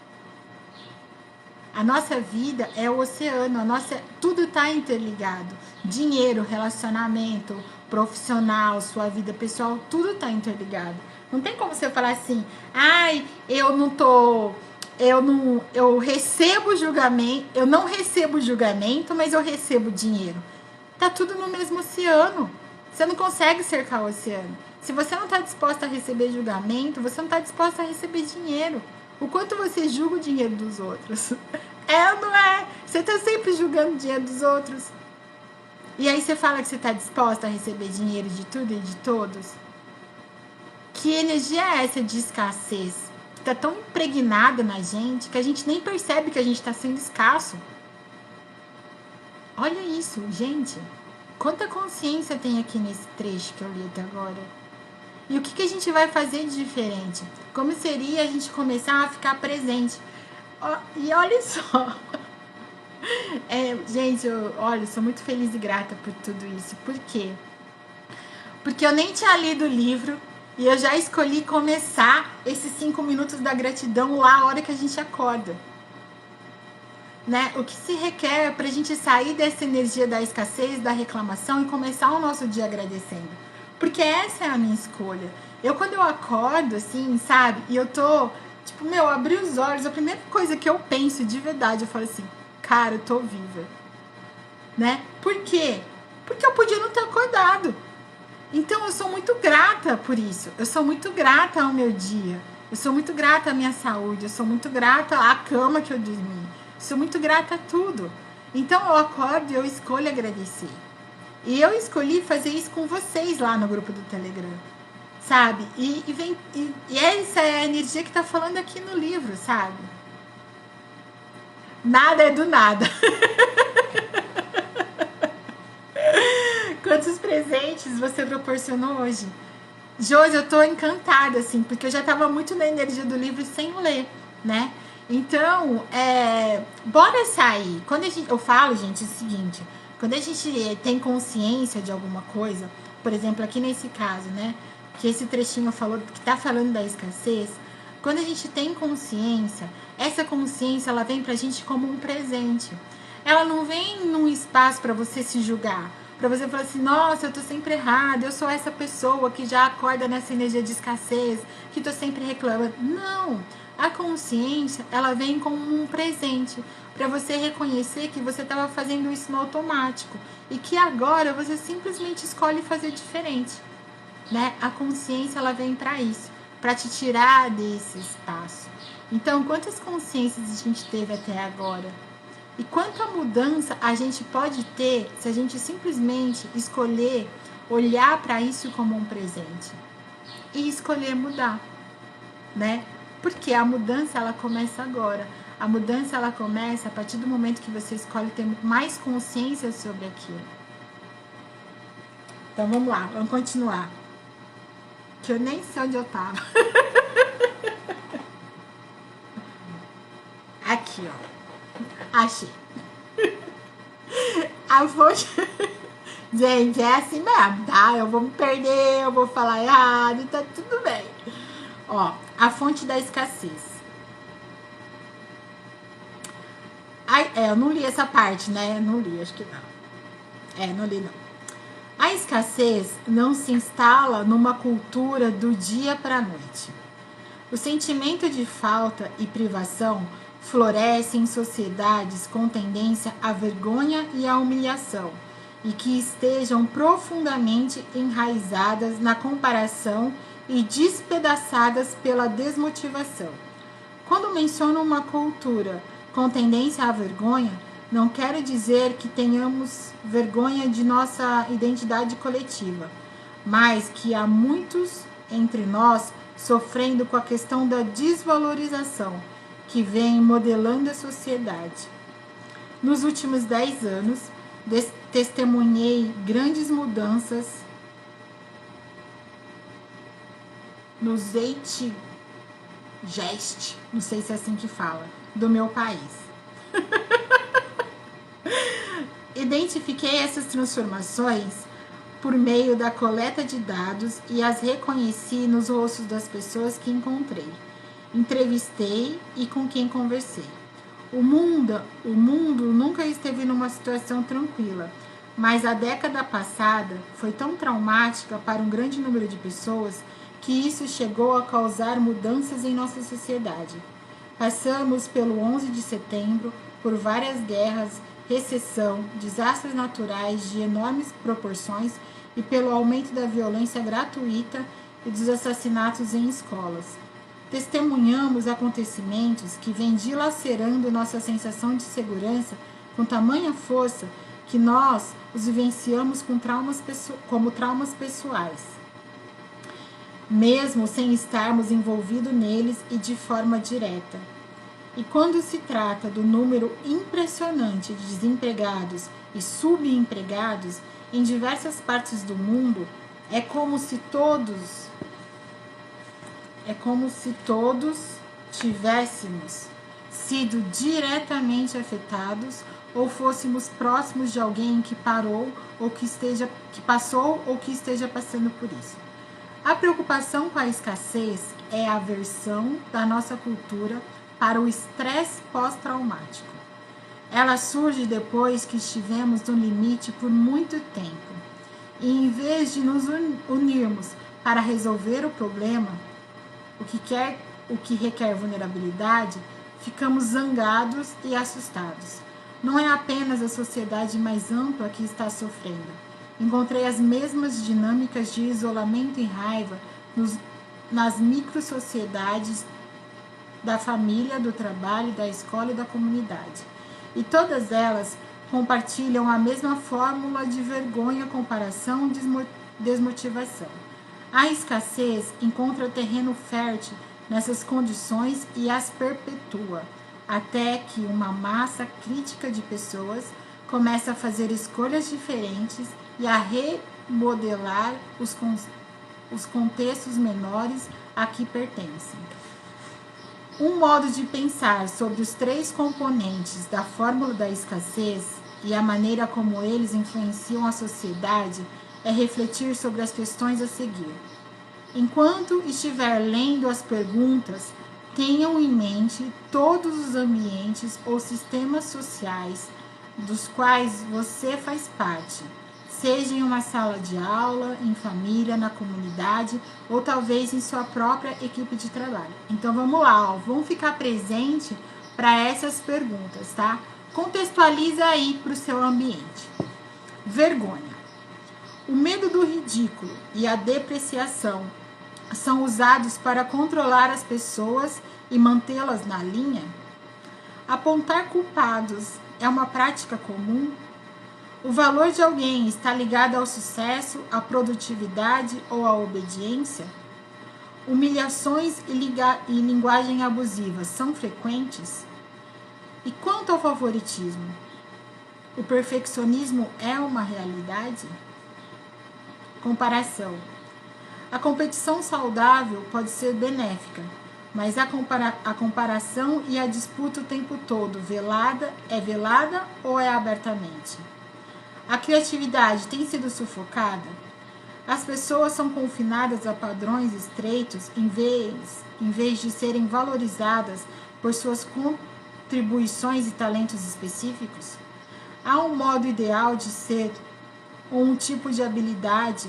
A nossa vida é o oceano. Tudo está interligado. Dinheiro, relacionamento, profissional, sua vida pessoal, tudo está interligado. Não tem como você falar assim, eu não recebo julgamento, eu não recebo julgamento, mas eu recebo dinheiro. Tá tudo no mesmo oceano. Você não consegue cercar o oceano. Se você não está disposta a receber julgamento, você não está disposta a receber dinheiro. O quanto você julga o dinheiro dos outros? É ou não é? Você está sempre julgando o dinheiro dos outros. E aí você fala que você está disposta a receber dinheiro de tudo e de todos? Que energia é essa de escassez? Que está tão impregnada na gente que a gente nem percebe que a gente está sendo escasso. Olha isso, gente. Quanta consciência tem aqui nesse trecho que eu li até agora? E o que a gente vai fazer de diferente? Como seria a gente começar a ficar presente? E olha só. Gente, eu sou muito feliz e grata por tudo isso. Por quê? Porque eu nem tinha lido o livro e eu já escolhi começar esses 5 minutos da gratidão lá a hora que a gente acorda. Né? O que se requer para a gente sair dessa energia da escassez, da reclamação e começar o nosso dia agradecendo. Porque essa é a minha escolha. Quando eu acordo, assim, sabe? E eu tô, abri os olhos, a primeira coisa que eu penso de verdade, eu falo assim, cara, eu tô viva, né? Por quê? Porque eu podia não ter acordado. Então eu sou muito grata por isso. Eu sou muito grata ao meu dia. Eu sou muito grata à minha saúde. Eu sou muito grata à cama que eu dormi. Eu sou muito grata a tudo. Então eu acordo e eu escolho agradecer. E eu escolhi fazer isso com vocês lá no grupo do Telegram, sabe? E essa é a energia que tá falando aqui no livro, sabe? Nada é do nada. Quantos presentes você proporcionou hoje? Josi, eu tô encantada, assim, porque eu já tava muito na energia do livro sem ler, né? Então, bora sair. Quando eu falo, gente, é o seguinte: quando a gente tem consciência de alguma coisa, por exemplo, aqui nesse caso, né? Que esse trechinho falou, que tá falando da escassez, quando a gente tem consciência, essa consciência ela vem pra gente como um presente. Ela não vem num espaço para você se julgar, para você falar assim, nossa, eu tô sempre errada, eu sou essa pessoa que já acorda nessa energia de escassez, que tô sempre reclamando. Não, a consciência, ela vem como um presente para você reconhecer que você estava fazendo isso no automático e que agora você simplesmente escolhe fazer diferente, né? A consciência, ela vem para isso, para te tirar desse espaço. Então, quantas consciências a gente teve até agora? E quanta mudança a gente pode ter se a gente simplesmente escolher olhar para isso como um presente e escolher mudar, né? Porque a mudança, ela começa agora. A mudança, ela começa a partir do momento que você escolhe ter mais consciência sobre aquilo. Então vamos lá, vamos continuar. Que eu nem sei onde eu tava. Aqui, ó. Achei. A fonte. Gente, é assim mesmo, tá? Eu vou me perder, eu vou falar errado, tá tudo bem. Ó, a fonte da escassez. Eu não li essa parte, né? Não li, acho que não. Não li, não. A escassez não se instala numa cultura do dia para a noite. O sentimento de falta e privação floresce em sociedades com tendência à vergonha e à humilhação e que estejam profundamente enraizadas na comparação e despedaçadas pela desmotivação. Quando menciono uma cultura com tendência à vergonha, não quero dizer que tenhamos vergonha de nossa identidade coletiva, mas que há muitos entre nós sofrendo com a questão da desvalorização que vem modelando a sociedade. Nos últimos 10 anos, testemunhei grandes mudanças no zeitgeist, não sei se é assim que fala, do meu país. Identifiquei essas transformações por meio da coleta de dados e as reconheci nos rostos das pessoas que encontrei, entrevistei e com quem conversei. O mundo nunca esteve numa situação tranquila, mas a década passada foi tão traumática para um grande número de pessoas que isso chegou a causar mudanças em nossa sociedade. Passamos pelo 11 de setembro, por várias guerras, recessão, desastres naturais de enormes proporções e pelo aumento da violência gratuita e dos assassinatos em escolas. Testemunhamos acontecimentos que vêm dilacerando nossa sensação de segurança com tamanha força que nós os vivenciamos como traumas pessoais, mesmo sem estarmos envolvidos neles e de forma direta. E quando se trata do número impressionante de desempregados e subempregados em diversas partes do mundo, é como se todos tivéssemos sido diretamente afetados ou fôssemos próximos de alguém que parou ou que passou ou que esteja passando por isso. A preocupação com a escassez é a aversão da nossa cultura para o estresse pós-traumático. Ela surge depois que estivemos no limite por muito tempo. E em vez de nos unirmos para resolver o problema, o que requer vulnerabilidade, ficamos zangados e assustados. Não é apenas a sociedade mais ampla que está sofrendo. Encontrei as mesmas dinâmicas de isolamento e raiva nas microsociedades da família, do trabalho, da escola e da comunidade. E todas elas compartilham a mesma fórmula de vergonha, comparação e desmotivação. A escassez encontra terreno fértil nessas condições e as perpetua, até que uma massa crítica de pessoas começa a fazer escolhas diferentes e a remodelar os contextos menores a que pertencem. Um modo de pensar sobre os 3 componentes da fórmula da escassez e a maneira como eles influenciam a sociedade é refletir sobre as questões a seguir. Enquanto estiver lendo as perguntas, tenham em mente todos os ambientes ou sistemas sociais dos quais você faz parte, seja em uma sala de aula, em família, na comunidade ou talvez em sua própria equipe de trabalho. Então vamos lá, vamos ficar presente para essas perguntas, tá? Contextualiza aí para o seu ambiente. Vergonha. O medo do ridículo e a depreciação são usados para controlar as pessoas e mantê-las na linha? Apontar culpados é uma prática comum? O valor de alguém está ligado ao sucesso, à produtividade ou à obediência? Humilhações e linguagem abusiva são frequentes? E quanto ao favoritismo? O perfeccionismo é uma realidade? Comparação. A competição saudável pode ser benéfica, mas a comparação e a disputa o tempo todo, é velada ou é abertamente? A criatividade tem sido sufocada? As pessoas são confinadas a padrões estreitos em vez de serem valorizadas por suas contribuições e talentos específicos? Há um modo ideal de ser ou um tipo de habilidade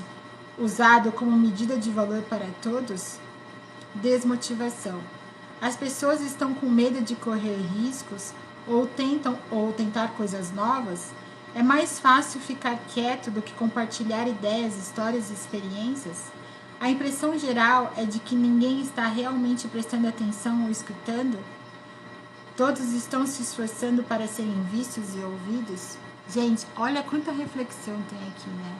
usado como medida de valor para todos? Desmotivação. As pessoas estão com medo de correr riscos ou tentar coisas novas? É mais fácil ficar quieto do que compartilhar ideias, histórias e experiências? A impressão geral é de que ninguém está realmente prestando atenção ou escutando? Todos estão se esforçando para serem vistos e ouvidos? Gente, olha quanta reflexão tem aqui, né?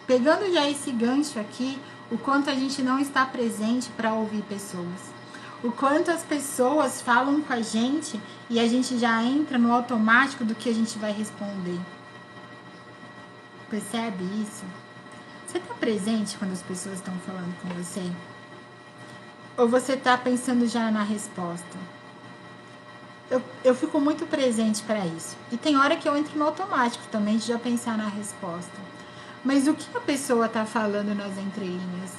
Pegando já esse gancho aqui, o quanto a gente não está presente para ouvir pessoas. O quanto as pessoas falam com a gente e a gente já entra no automático do que a gente vai responder. Percebe isso? Você está presente quando as pessoas estão falando com você? Ou você está pensando já na resposta? Eu fico muito presente para isso. E tem hora que eu entro no automático também de já pensar na resposta. Mas o que a pessoa está falando nas entrelinhas?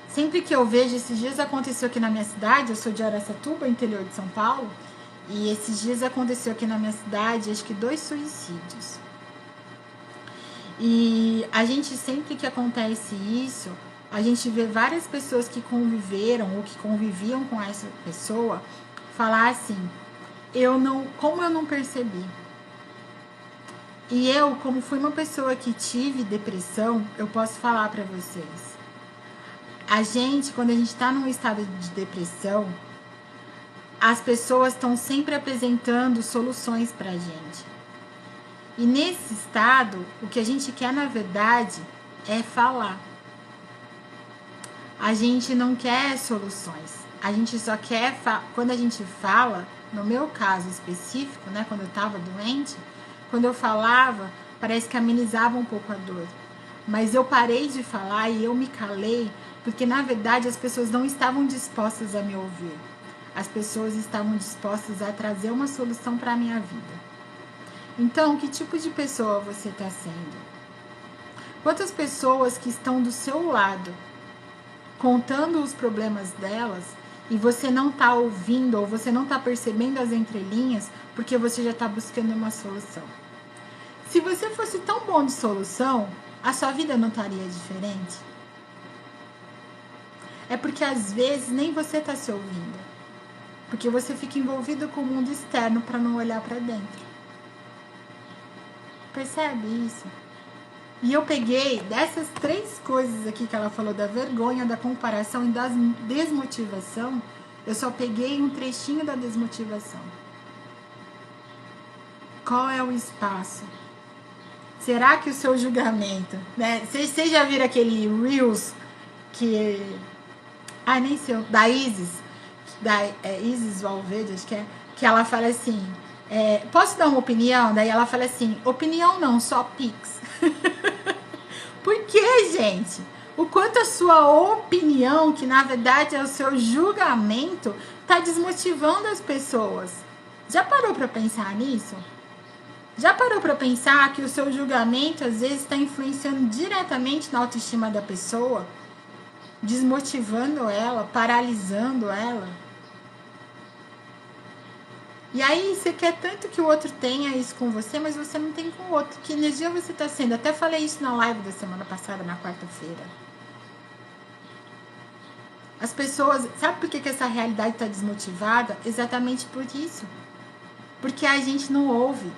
Sempre que eu vejo, esses dias aconteceu aqui na minha cidade, eu sou de Araçatuba, interior de São Paulo, e esses dias aconteceu aqui na minha cidade, acho que 2 suicídios. E a gente, sempre que acontece isso, a gente vê várias pessoas que conviveram ou que conviviam com essa pessoa falar assim, como eu não percebi? E eu, como fui uma pessoa que tive depressão, eu posso falar para vocês. A gente, quando a gente está num estado de depressão, as pessoas estão sempre apresentando soluções para a gente. E nesse estado, o que a gente quer, na verdade, é falar. A gente não quer soluções. A gente só quer, quando a gente fala, no meu caso específico, né, quando eu estava doente, quando eu falava, parece que amenizava um pouco a dor. Mas eu parei de falar e eu me calei, porque na verdade as pessoas não estavam dispostas a me ouvir. As pessoas estavam dispostas a trazer uma solução para a minha vida. Então, que tipo de pessoa você está sendo? Quantas pessoas que estão do seu lado, contando os problemas delas, e você não está ouvindo ou você não está percebendo as entrelinhas, porque você já está buscando uma solução? Se você fosse tão bom de solução, a sua vida não estaria diferente? É porque às vezes nem você está se ouvindo. Porque você fica envolvido com o mundo externo para não olhar para dentro. Percebe isso? E eu peguei dessas 3 coisas aqui que ela falou, da vergonha, da comparação e da desmotivação, eu só peguei um trechinho da desmotivação. Qual é o espaço? Será que o seu julgamento, né? Vocês já viram aquele Reels que... nem sei, da Isis, Isis Valverde, acho que ela fala assim, posso dar uma opinião? Daí ela fala assim, opinião não, só Pix. Por que, gente? O quanto a sua opinião, que na verdade é o seu julgamento, tá desmotivando as pessoas. Já parou para pensar nisso? Já parou para pensar que o seu julgamento às vezes está influenciando diretamente na autoestima da pessoa? Desmotivando ela, paralisando ela? E aí você quer tanto que o outro tenha isso com você, mas você não tem com o outro. Que energia você está sendo? Até falei isso na live da semana passada, na quarta-feira. As pessoas... Sabe por que essa realidade está desmotivada? Exatamente por isso. Porque a gente não ouve.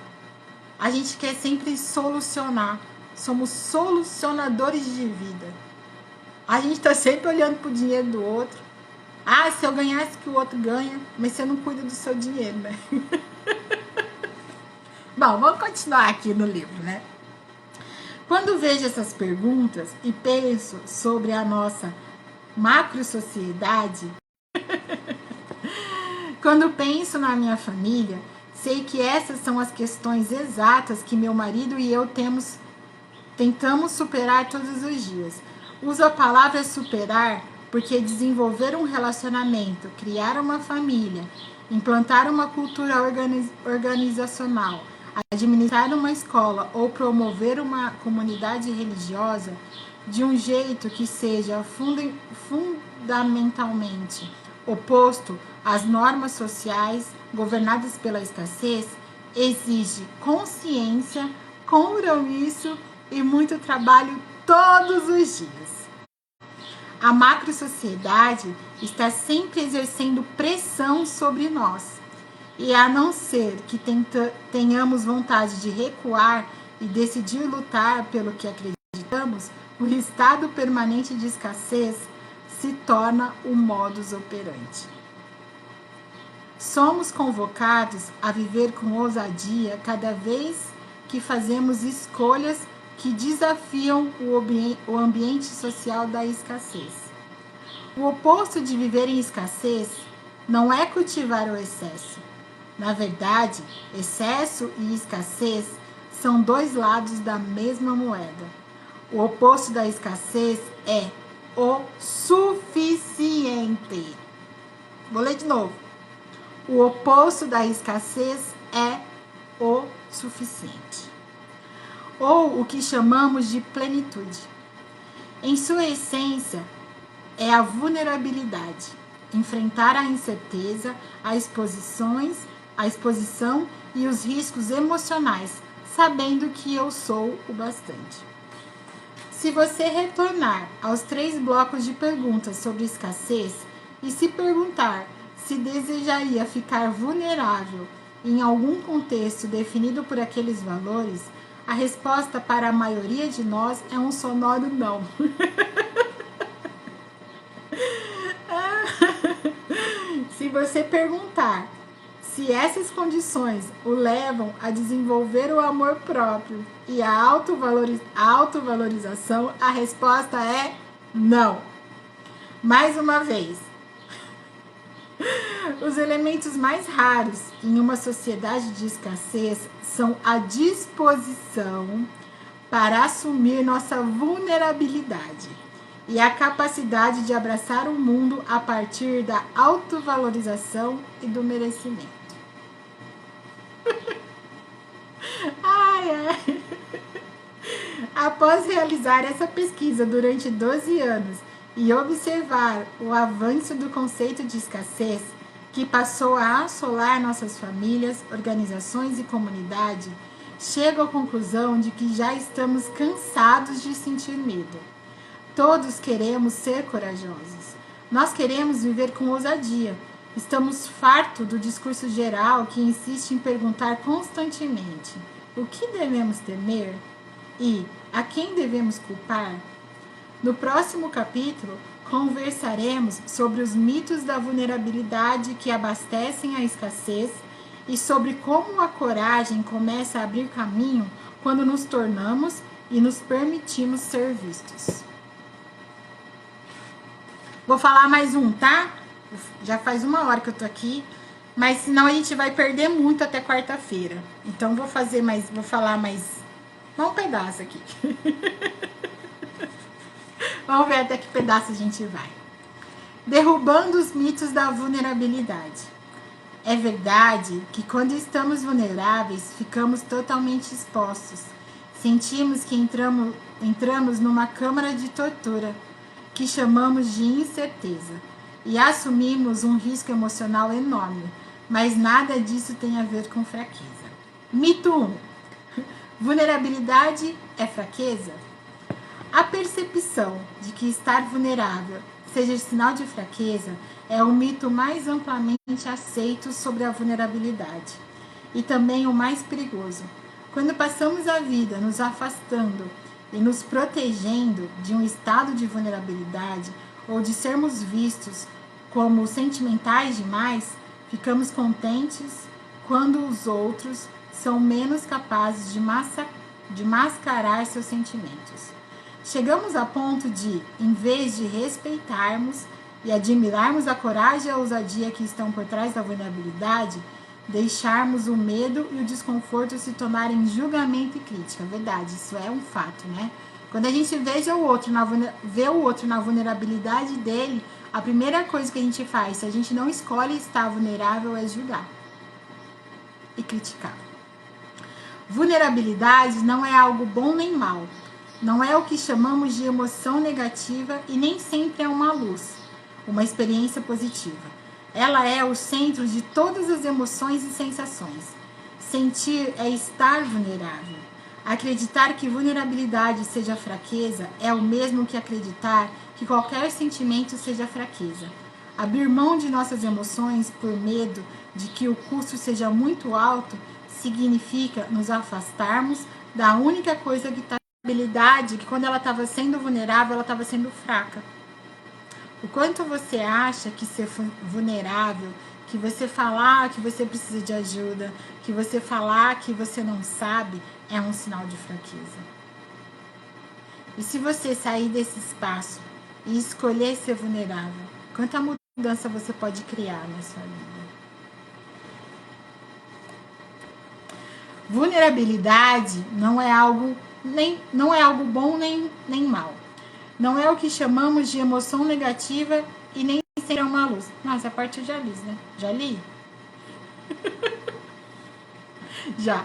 A gente quer sempre solucionar. Somos solucionadores de vida. A gente está sempre olhando para o dinheiro do outro. Se eu ganhasse que o outro ganha, mas você não cuida do seu dinheiro, né? Bom, vamos continuar aqui no livro, né? Quando vejo essas perguntas e penso sobre a nossa macro-sociedade, quando penso na minha família, sei que essas são as questões exatas que meu marido e eu tentamos superar todos os dias. Uso a palavra superar porque desenvolver um relacionamento, criar uma família, implantar uma cultura organizacional, administrar uma escola ou promover uma comunidade religiosa de um jeito que seja fundamentalmente oposto às normas sociais governadas pela escassez, exige consciência, compromisso e muito trabalho todos os dias. A macro-sociedade está sempre exercendo pressão sobre nós. E a não ser que tenhamos vontade de recuar e decidir lutar pelo que acreditamos, o estado permanente de escassez se torna o modus operandi. Somos convocados a viver com ousadia cada vez que fazemos escolhas que desafiam o ambiente social da escassez. O oposto de viver em escassez não é cultivar o excesso. Na verdade, excesso e escassez são 2 lados da mesma moeda. O oposto da escassez é o suficiente. Vou ler de novo. O oposto da escassez é o suficiente. Ou o que chamamos de plenitude. Em sua essência, é a vulnerabilidade, enfrentar a incerteza, a exposição e os riscos emocionais, sabendo que eu sou o bastante. Se você retornar aos 3 blocos de perguntas sobre escassez e se perguntar se desejaria ficar vulnerável em algum contexto definido por aqueles valores, a resposta para a maioria de nós é um sonoro não. Se você perguntar se essas condições o levam a desenvolver o amor próprio e a autovalorização, a resposta é não. Mais uma vez, os elementos mais raros em uma sociedade de escassez são a disposição para assumir nossa vulnerabilidade e a capacidade de abraçar o mundo a partir da autovalorização e do merecimento. Após realizar essa pesquisa durante 12 anos e observar o avanço do conceito de escassez, que passou a assolar nossas famílias, organizações e comunidade, chego à conclusão de que já estamos cansados de sentir medo. Todos queremos ser corajosos. Nós queremos viver com ousadia. Estamos fartos do discurso geral que insiste em perguntar constantemente: O que devemos temer e a quem devemos culpar? No próximo capítulo, conversaremos sobre os mitos da vulnerabilidade que abastecem a escassez e sobre como a coragem começa a abrir caminho quando nos tornamos e nos permitimos ser vistos. Vou falar mais um, tá? Já faz 1 hora que eu tô aqui, mas senão a gente vai perder muito até quarta-feira. Então vou falar mais um pedaço aqui. Vamos ver até que pedaço a gente vai. Derrubando os mitos da vulnerabilidade. É verdade que quando estamos vulneráveis, ficamos totalmente expostos. Sentimos que entramos numa câmara de tortura, que chamamos de incerteza, e assumimos um risco emocional enorme, mas nada disso tem a ver com fraqueza. Mito 1. Vulnerabilidade é fraqueza? A percepção de que estar vulnerável seja sinal de fraqueza é o mito mais amplamente aceito sobre a vulnerabilidade e também o mais perigoso. Quando passamos a vida nos afastando e nos protegendo de um estado de vulnerabilidade ou de sermos vistos como sentimentais demais, ficamos contentes quando os outros são menos capazes de mascarar seus sentimentos. Chegamos a ponto de, em vez de respeitarmos e admirarmos a coragem e a ousadia que estão por trás da vulnerabilidade, deixarmos o medo e o desconforto se tornarem julgamento e crítica. Verdade, isso é um fato, né? Quando a gente vê o outro na vulnerabilidade dele, a primeira coisa que a gente faz, se a gente não escolhe estar vulnerável, é julgar e criticar. Vulnerabilidade não é algo bom nem mal. Não é o que chamamos de emoção negativa e nem sempre é uma luz, uma experiência positiva. Ela é o centro de todas as emoções e sensações. Sentir é estar vulnerável. Acreditar que vulnerabilidade seja fraqueza é o mesmo que acreditar que qualquer sentimento seja fraqueza. Abrir mão de nossas emoções por medo de que o custo seja muito alto significa nos afastarmos da única coisa que está habilidade que quando ela estava sendo vulnerável, ela estava sendo fraca. O quanto você acha que ser vulnerável, que você falar que você precisa de ajuda, que você falar que você não sabe, é um sinal de fraqueza. E se você sair desse espaço e escolher ser vulnerável, quanta mudança você pode criar na sua vida? Vulnerabilidade não é algo bom nem mal. Não é o que chamamos de emoção negativa e nem sempre é uma luz. Nossa, a parte eu já li, né? Já li? Já.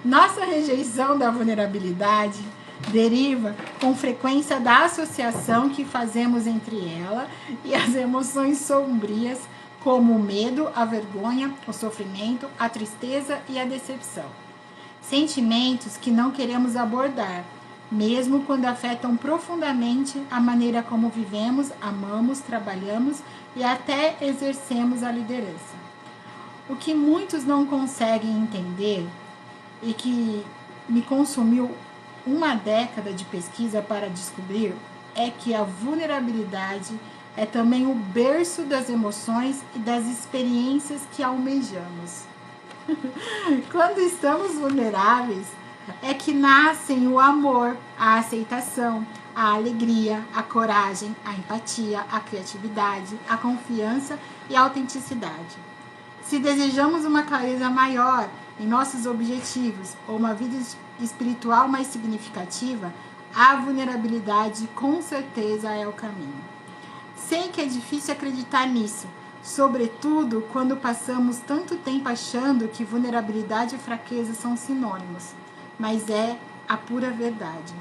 Nossa rejeição da vulnerabilidade deriva com frequência da associação que fazemos entre ela e as emoções sombrias, como o medo, a vergonha, o sofrimento, a tristeza e a decepção. Sentimentos que não queremos abordar, mesmo quando afetam profundamente a maneira como vivemos, amamos, trabalhamos e até exercemos a liderança. O que muitos não conseguem entender e que me consumiu 1 década de pesquisa para descobrir é que a vulnerabilidade é também o berço das emoções e das experiências que almejamos. Quando estamos vulneráveis, é que nascem o amor, a aceitação, a alegria, a coragem, a empatia, a criatividade, a confiança e a autenticidade. Se desejamos uma clareza maior em nossos objetivos ou uma vida espiritual mais significativa, a vulnerabilidade com certeza é o caminho. Sei que é difícil acreditar nisso, sobretudo quando passamos tanto tempo achando que vulnerabilidade e fraqueza são sinônimos, mas é a pura verdade.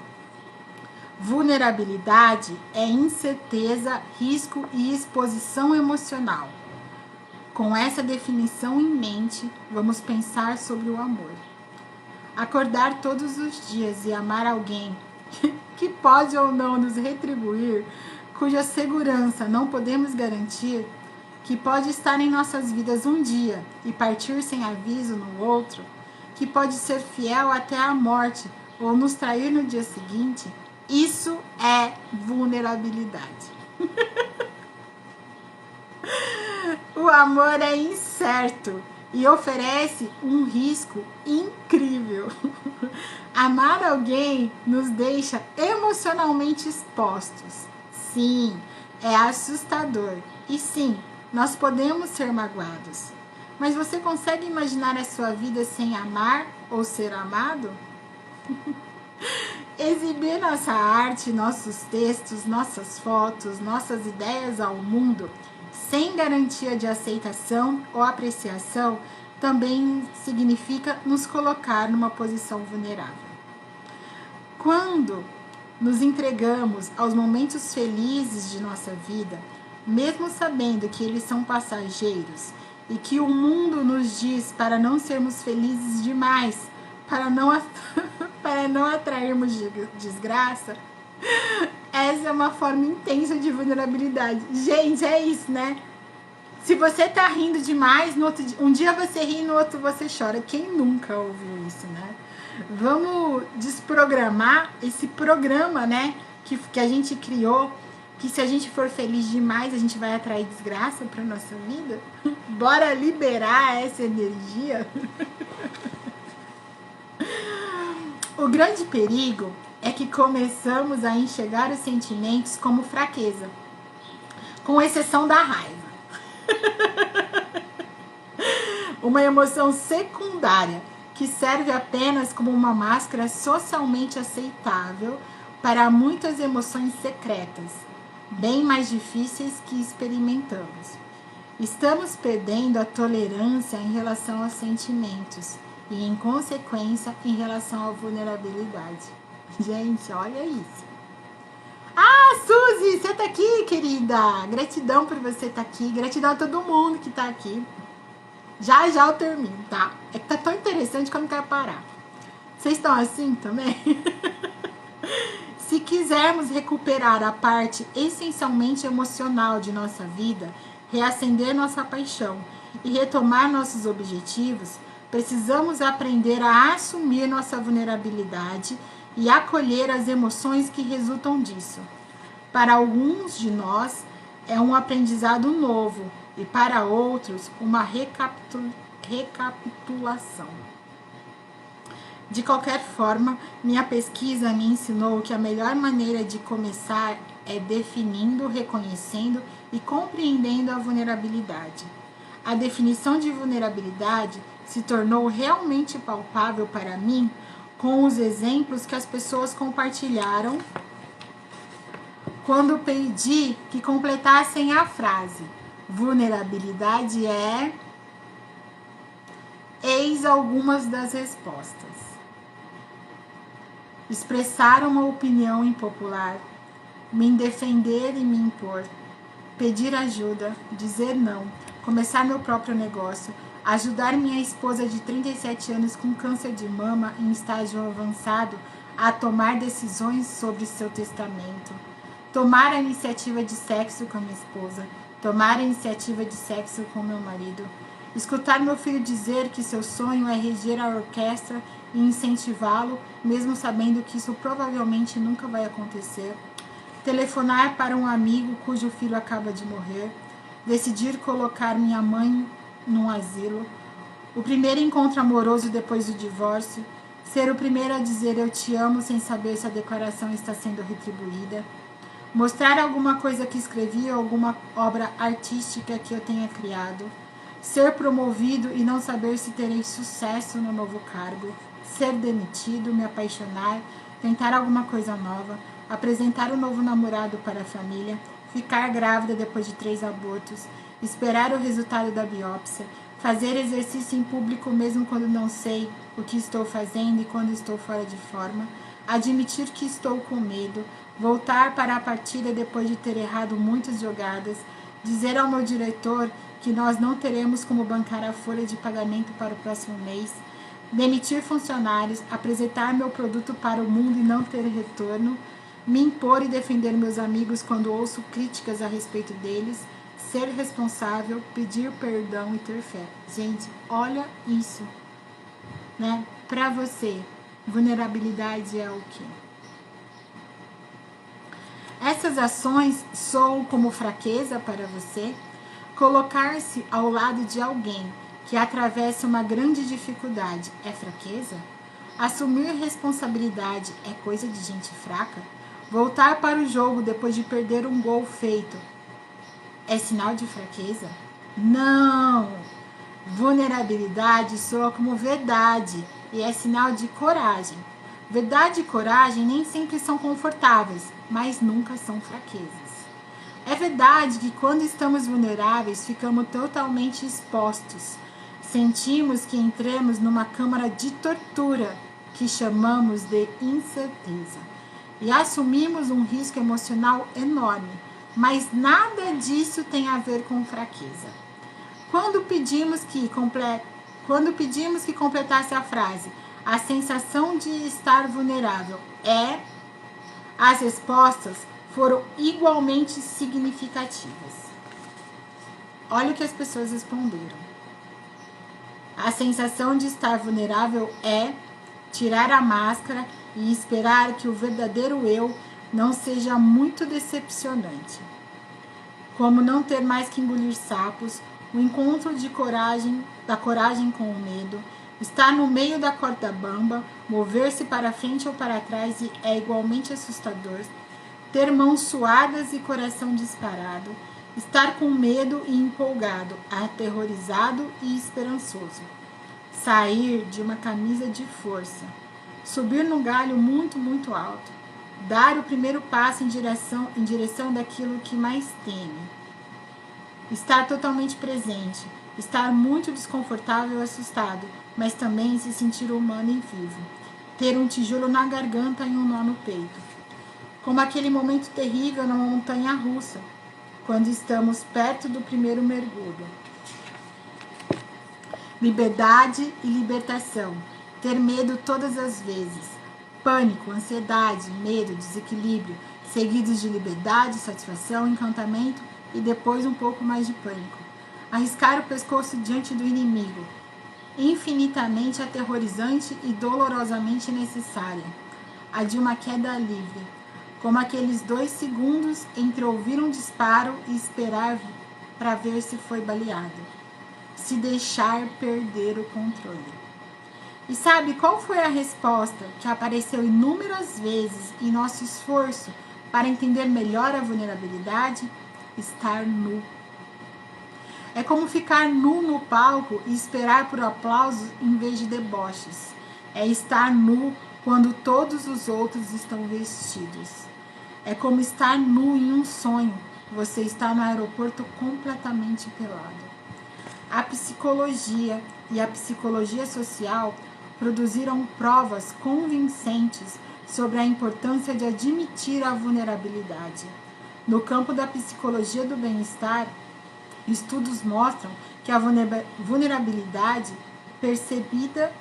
Vulnerabilidade é incerteza, risco e exposição emocional. Com essa definição em mente, vamos pensar sobre o amor. Acordar todos os dias e amar alguém que pode ou não nos retribuir, cuja segurança não podemos garantir, que pode estar em nossas vidas um dia e partir sem aviso no outro, que pode ser fiel até a morte ou nos trair no dia seguinte, isso é vulnerabilidade. O amor é incerto e oferece um risco incrível. Amar alguém nos deixa emocionalmente expostos. Sim, é assustador. E sim, nós podemos ser magoados. Mas você consegue imaginar a sua vida sem amar ou ser amado? Exibir nossa arte, nossos textos, nossas fotos, nossas ideias ao mundo, sem garantia de aceitação ou apreciação, também significa nos colocar numa posição vulnerável. Quando nos entregamos aos momentos felizes de nossa vida, mesmo sabendo que eles são passageiros e que o mundo nos diz para não sermos felizes demais, para não atrairmos desgraça, essa é uma forma intensa de vulnerabilidade. Gente, é isso, né? Se você tá rindo demais, um dia você ri, no outro você chora. Quem nunca ouviu isso, né? Vamos desprogramar esse programa, né? Que a gente criou, que se a gente for feliz demais, a gente vai atrair desgraça pra nossa vida. Bora liberar essa energia. O grande perigo é que começamos a enxergar os sentimentos como fraqueza, com exceção da raiva. Uma emoção secundária que serve apenas como uma máscara socialmente aceitável para muitas emoções secretas, bem mais difíceis que experimentamos. Estamos perdendo a tolerância em relação aos sentimentos e, em consequência, em relação à vulnerabilidade. Gente, olha isso. Ah, Suzy, você tá aqui, querida. Gratidão por você estar aqui. Gratidão a todo mundo que tá aqui. Já eu termino, tá? É que tá tão interessante que eu não quero parar. Vocês estão assim também? Se quisermos recuperar a parte essencialmente emocional de nossa vida, reacender nossa paixão e retomar nossos objetivos, precisamos aprender a assumir nossa vulnerabilidade e acolher as emoções que resultam disso. Para alguns de nós, é um aprendizado novo e para outros, uma recapitulação. De qualquer forma, minha pesquisa me ensinou que a melhor maneira de começar é definindo, reconhecendo e compreendendo a vulnerabilidade. A definição de vulnerabilidade se tornou realmente palpável para mim com os exemplos que as pessoas compartilharam quando pedi que completassem a frase: vulnerabilidade é... Eis algumas das respostas. Expressar uma opinião impopular, me defender e me impor, pedir ajuda, dizer não, começar meu próprio negócio, ajudar minha esposa de 37 anos com câncer de mama em estágio avançado a tomar decisões sobre seu testamento, tomar a iniciativa de sexo com a minha esposa, tomar a iniciativa de sexo com meu marido, escutar meu filho dizer que seu sonho é reger a orquestra e incentivá-lo, mesmo sabendo que isso provavelmente nunca vai acontecer, telefonar para um amigo cujo filho acaba de morrer, decidir colocar minha mãe num asilo, o primeiro encontro amoroso depois do divórcio, ser o primeiro a dizer eu te amo sem saber se a declaração está sendo retribuída, mostrar alguma coisa que escrevi ou alguma obra artística que eu tenha criado, ser promovido e não saber se terei sucesso no novo cargo, ser demitido, me apaixonar, tentar alguma coisa nova, apresentar um novo namorado para a família, ficar grávida depois de 3 abortos, esperar o resultado da biópsia, fazer exercício em público mesmo quando não sei o que estou fazendo e quando estou fora de forma, admitir que estou com medo, voltar para a partida depois de ter errado muitas jogadas, dizer ao meu diretor que nós não teremos como bancar a folha de pagamento para o próximo mês, demitir funcionários, apresentar meu produto para o mundo e não ter retorno, me impor e defender meus amigos quando ouço críticas a respeito deles, ser responsável, pedir perdão e ter fé. Gente, olha isso. né? Para você, vulnerabilidade é o quê? Essas ações soam como fraqueza para você? Colocar-se ao lado de alguém que atravessa uma grande dificuldade é fraqueza? Assumir responsabilidade é coisa de gente fraca? Voltar para o jogo depois de perder um gol feito é sinal de fraqueza? Não! Vulnerabilidade soa como verdade e é sinal de coragem. Verdade e coragem nem sempre são confortáveis, mas nunca são fraquezas. É verdade que quando estamos vulneráveis, ficamos totalmente expostos. Sentimos que entramos numa câmara de tortura, que chamamos de incerteza. E assumimos um risco emocional enorme, mas nada disso tem a ver com fraqueza. Quando pedimos que completasse a frase, a sensação de estar vulnerável é, as respostas foram igualmente significativas. Olha o que as pessoas responderam. A sensação de estar vulnerável é tirar a máscara e esperar que o verdadeiro eu não seja muito decepcionante. Como não ter mais que engolir sapos, o encontro da coragem com o medo, estar no meio da corda bamba, mover-se para frente ou para trás é igualmente assustador, ter mãos suadas e coração disparado, estar com medo e empolgado, aterrorizado e esperançoso, sair de uma camisa de força, subir num galho muito, muito alto, dar o primeiro passo em direção daquilo que mais teme, estar totalmente presente, estar muito desconfortável e assustado, mas também se sentir humano e vivo, ter um tijolo na garganta e um nó no peito, como aquele momento terrível na montanha russa, quando estamos perto do primeiro mergulho. Liberdade e libertação, ter medo todas as vezes, pânico, ansiedade, medo, desequilíbrio, seguidos de liberdade, satisfação, encantamento e depois um pouco mais de pânico. Arriscar o pescoço diante do inimigo, infinitamente aterrorizante e dolorosamente necessária. A de uma queda livre, como aqueles 2 segundos entre ouvir um disparo e esperar para ver se foi baleado. Se deixar perder o controle. E sabe qual foi a resposta que apareceu inúmeras vezes em nosso esforço para entender melhor a vulnerabilidade? Estar nu. É como ficar nu no palco e esperar por aplausos em vez de deboches. É estar nu quando todos os outros estão vestidos. É como estar nu em um sonho. Você está no aeroporto completamente pelado. A psicologia e a psicologia social produziram provas convincentes sobre a importância de admitir a vulnerabilidade. No campo da psicologia do bem-estar, estudos mostram que a vulnerabilidade percebida,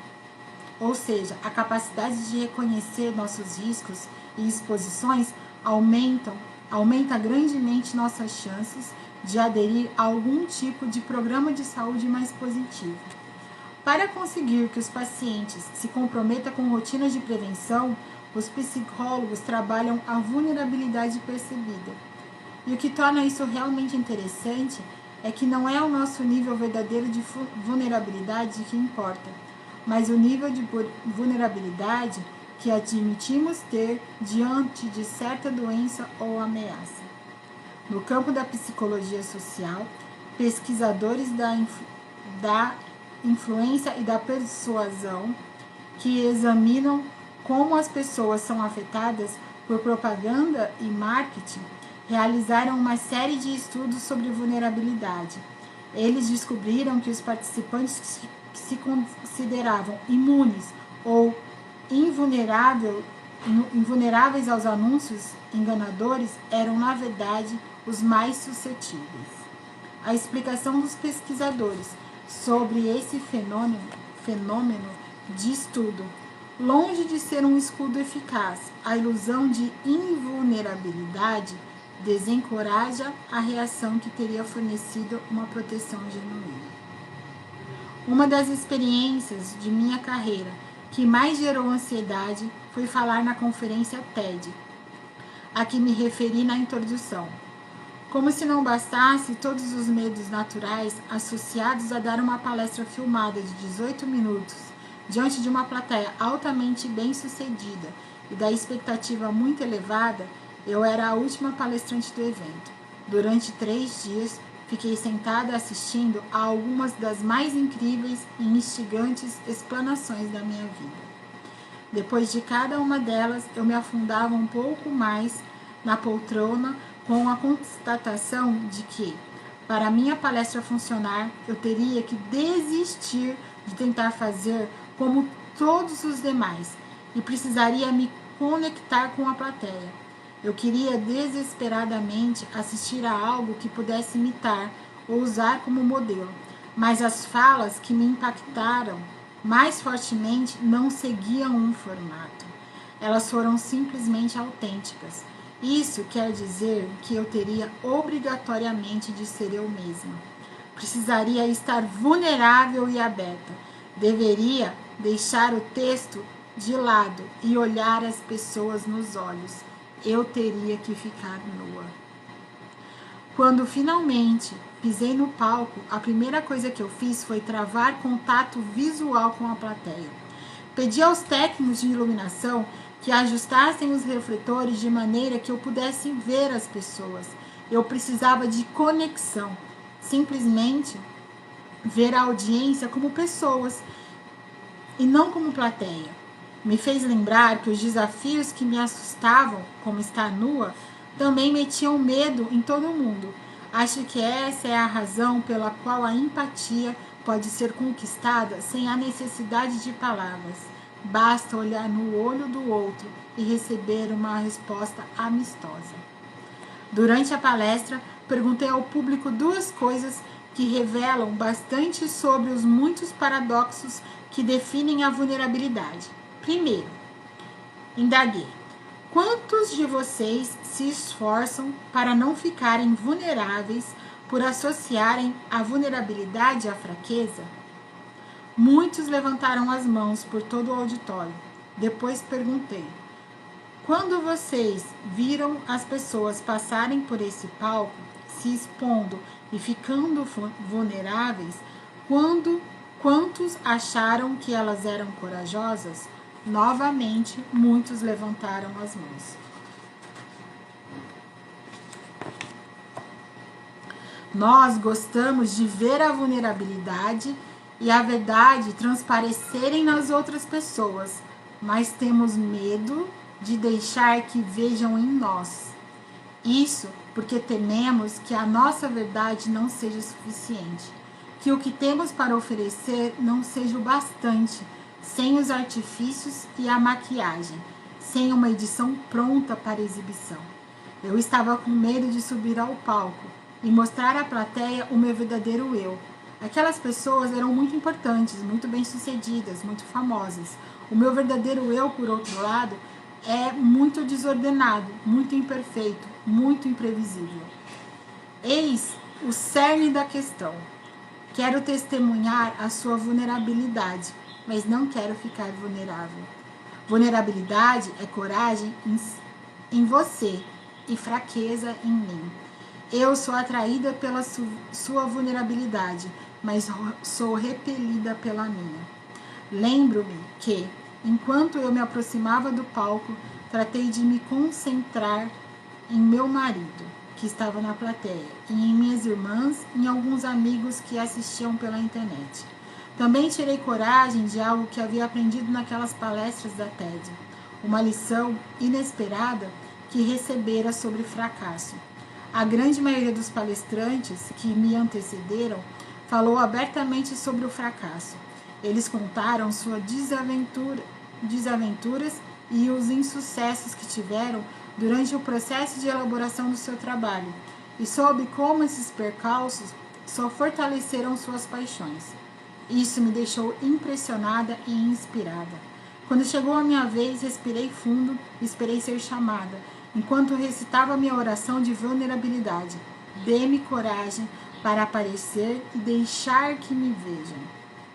ou seja, a capacidade de reconhecer nossos riscos e exposições, aumenta grandemente nossas chances de aderir a algum tipo de programa de saúde mais positivo. Para conseguir que os pacientes se comprometam com rotinas de prevenção, os psicólogos trabalham a vulnerabilidade percebida. E o que torna isso realmente interessante é que não é o nosso nível verdadeiro de vulnerabilidade que importa, mas o nível de vulnerabilidade que admitimos ter diante de certa doença ou ameaça. No campo da psicologia social, pesquisadores da influência e da persuasão, que examinam como as pessoas são afetadas por propaganda e marketing, realizaram uma série de estudos sobre vulnerabilidade. Eles descobriram que os participantes que se consideravam imunes ou invulneráveis aos anúncios enganadores eram, na verdade, os mais suscetíveis. A explicação dos pesquisadores sobre esse fenômeno de estudo, longe de ser um escudo eficaz, a ilusão de invulnerabilidade desencoraja a reação que teria fornecido uma proteção genuína. Uma das experiências de minha carreira que mais gerou ansiedade foi falar na conferência TED, a que me referi na introdução. Como se não bastasse todos os medos naturais associados a dar uma palestra filmada de 18 minutos diante de uma plateia altamente bem-sucedida e da expectativa muito elevada, eu era a última palestrante do evento. Durante 3 dias, fiquei sentada assistindo a algumas das mais incríveis e instigantes explanações da minha vida. Depois de cada uma delas, eu me afundava um pouco mais na poltrona com a constatação de que, para minha palestra funcionar, eu teria que desistir de tentar fazer como todos os demais e precisaria me conectar com a plateia. Eu queria desesperadamente assistir a algo que pudesse imitar ou usar como modelo, mas as falas que me impactaram mais fortemente não seguiam um formato. Elas foram simplesmente autênticas. Isso quer dizer que eu teria obrigatoriamente de ser eu mesma. Precisaria estar vulnerável e aberta. Deveria deixar o texto de lado e olhar as pessoas nos olhos. Eu teria que ficar nua. Quando finalmente pisei no palco, a primeira coisa que eu fiz foi travar contato visual com a plateia. Pedi aos técnicos de iluminação que ajustassem os refletores de maneira que eu pudesse ver as pessoas. Eu precisava de conexão, simplesmente ver a audiência como pessoas e não como plateia. Me fez lembrar que os desafios que me assustavam, como estar nua, também metiam medo em todo mundo. Acho que essa é a razão pela qual a empatia pode ser conquistada sem a necessidade de palavras. Basta olhar no olho do outro e receber uma resposta amistosa. Durante a palestra, perguntei ao público 2 coisas que revelam bastante sobre os muitos paradoxos que definem a vulnerabilidade. Primeiro, indaguei: quantos de vocês se esforçam para não ficarem vulneráveis por associarem a vulnerabilidade à fraqueza? Muitos levantaram as mãos por todo o auditório. Depois perguntei: quando vocês viram as pessoas passarem por esse palco, se expondo e ficando vulneráveis, quantos acharam que elas eram corajosas? Novamente, muitos levantaram as mãos. Nós gostamos de ver a vulnerabilidade e a verdade transparecerem nas outras pessoas, mas temos medo de deixar que vejam em nós. Isso porque tememos que a nossa verdade não seja suficiente, que o que temos para oferecer não seja o bastante, sem os artifícios e a maquiagem, sem uma edição pronta para exibição. Eu estava com medo de subir ao palco e mostrar à plateia o meu verdadeiro eu. Aquelas pessoas eram muito importantes, muito bem-sucedidas, muito famosas. O meu verdadeiro eu, por outro lado, é muito desordenado, muito imperfeito, muito imprevisível. Eis o cerne da questão. Quero testemunhar a sua vulnerabilidade, mas não quero ficar vulnerável. Vulnerabilidade é coragem em você e fraqueza em mim. Eu sou atraída pela sua vulnerabilidade, mas sou repelida pela minha. Lembro-me que, enquanto eu me aproximava do palco, tratei de me concentrar em meu marido, que estava na plateia, e em minhas irmãs e em alguns amigos que assistiam pela internet. Também tirei coragem de algo que havia aprendido naquelas palestras da TED, uma lição inesperada que recebera sobre fracasso. A grande maioria dos palestrantes que me antecederam falou abertamente sobre o fracasso. Eles contaram suas desaventuras e os insucessos que tiveram durante o processo de elaboração do seu trabalho, e sobre como esses percalços só fortaleceram suas paixões. Isso me deixou impressionada e inspirada. Quando chegou a minha vez, respirei fundo e esperei ser chamada, enquanto recitava minha oração de vulnerabilidade. Dê-me coragem para aparecer e deixar que me vejam.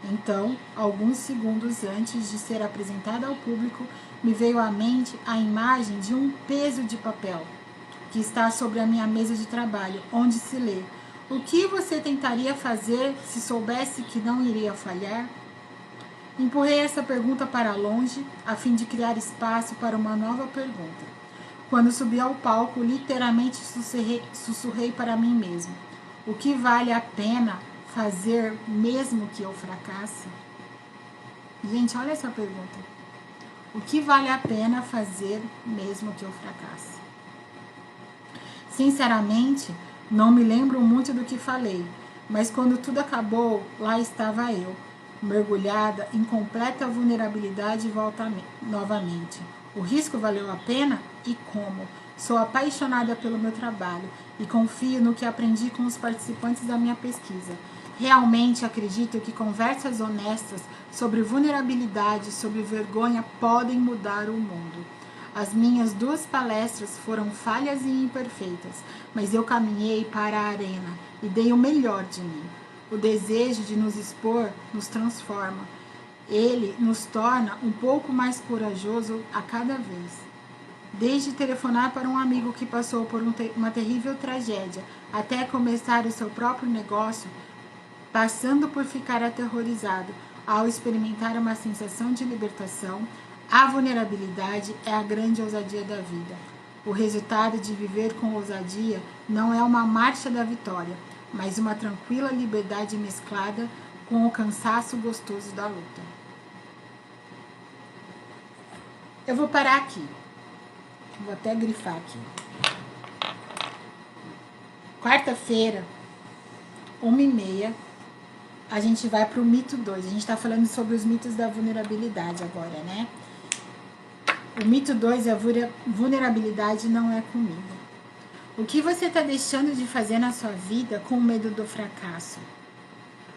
Então, alguns segundos antes de ser apresentada ao público, me veio à mente a imagem de um peso de papel que está sobre a minha mesa de trabalho, onde se lê: o que você tentaria fazer se soubesse que não iria falhar? Empurrei essa pergunta para longe, a fim de criar espaço para uma nova pergunta. Quando subi ao palco, literalmente sussurrei para mim mesmo: o que vale a pena fazer mesmo que eu fracasse? Gente, olha essa pergunta. O que vale a pena fazer mesmo que eu fracasse? Sinceramente, não me lembro muito do que falei, mas quando tudo acabou, lá estava eu, mergulhada em completa vulnerabilidade novamente. O risco valeu a pena? E como? Sou apaixonada pelo meu trabalho e confio no que aprendi com os participantes da minha pesquisa. Realmente acredito que conversas honestas sobre vulnerabilidade, sobre vergonha, podem mudar o mundo. As minhas 2 palestras foram falhas e imperfeitas, mas eu caminhei para a arena e dei o melhor de mim. O desejo de nos expor nos transforma. Ele nos torna um pouco mais corajoso a cada vez. Desde telefonar para um amigo que passou por uma terrível tragédia, até começar o seu próprio negócio, passando por ficar aterrorizado ao experimentar uma sensação de libertação, a vulnerabilidade é a grande ousadia da vida. O resultado de viver com ousadia não é uma marcha da vitória, mas uma tranquila liberdade mesclada com o cansaço gostoso da luta. Eu vou parar aqui. Vou até grifar aqui. Quarta-feira, 1h30, a gente vai para o mito 2. A gente está falando sobre os mitos da vulnerabilidade agora, né? O mito 2 é: a vulnerabilidade não é comigo. O que você está deixando de fazer na sua vida com medo do fracasso?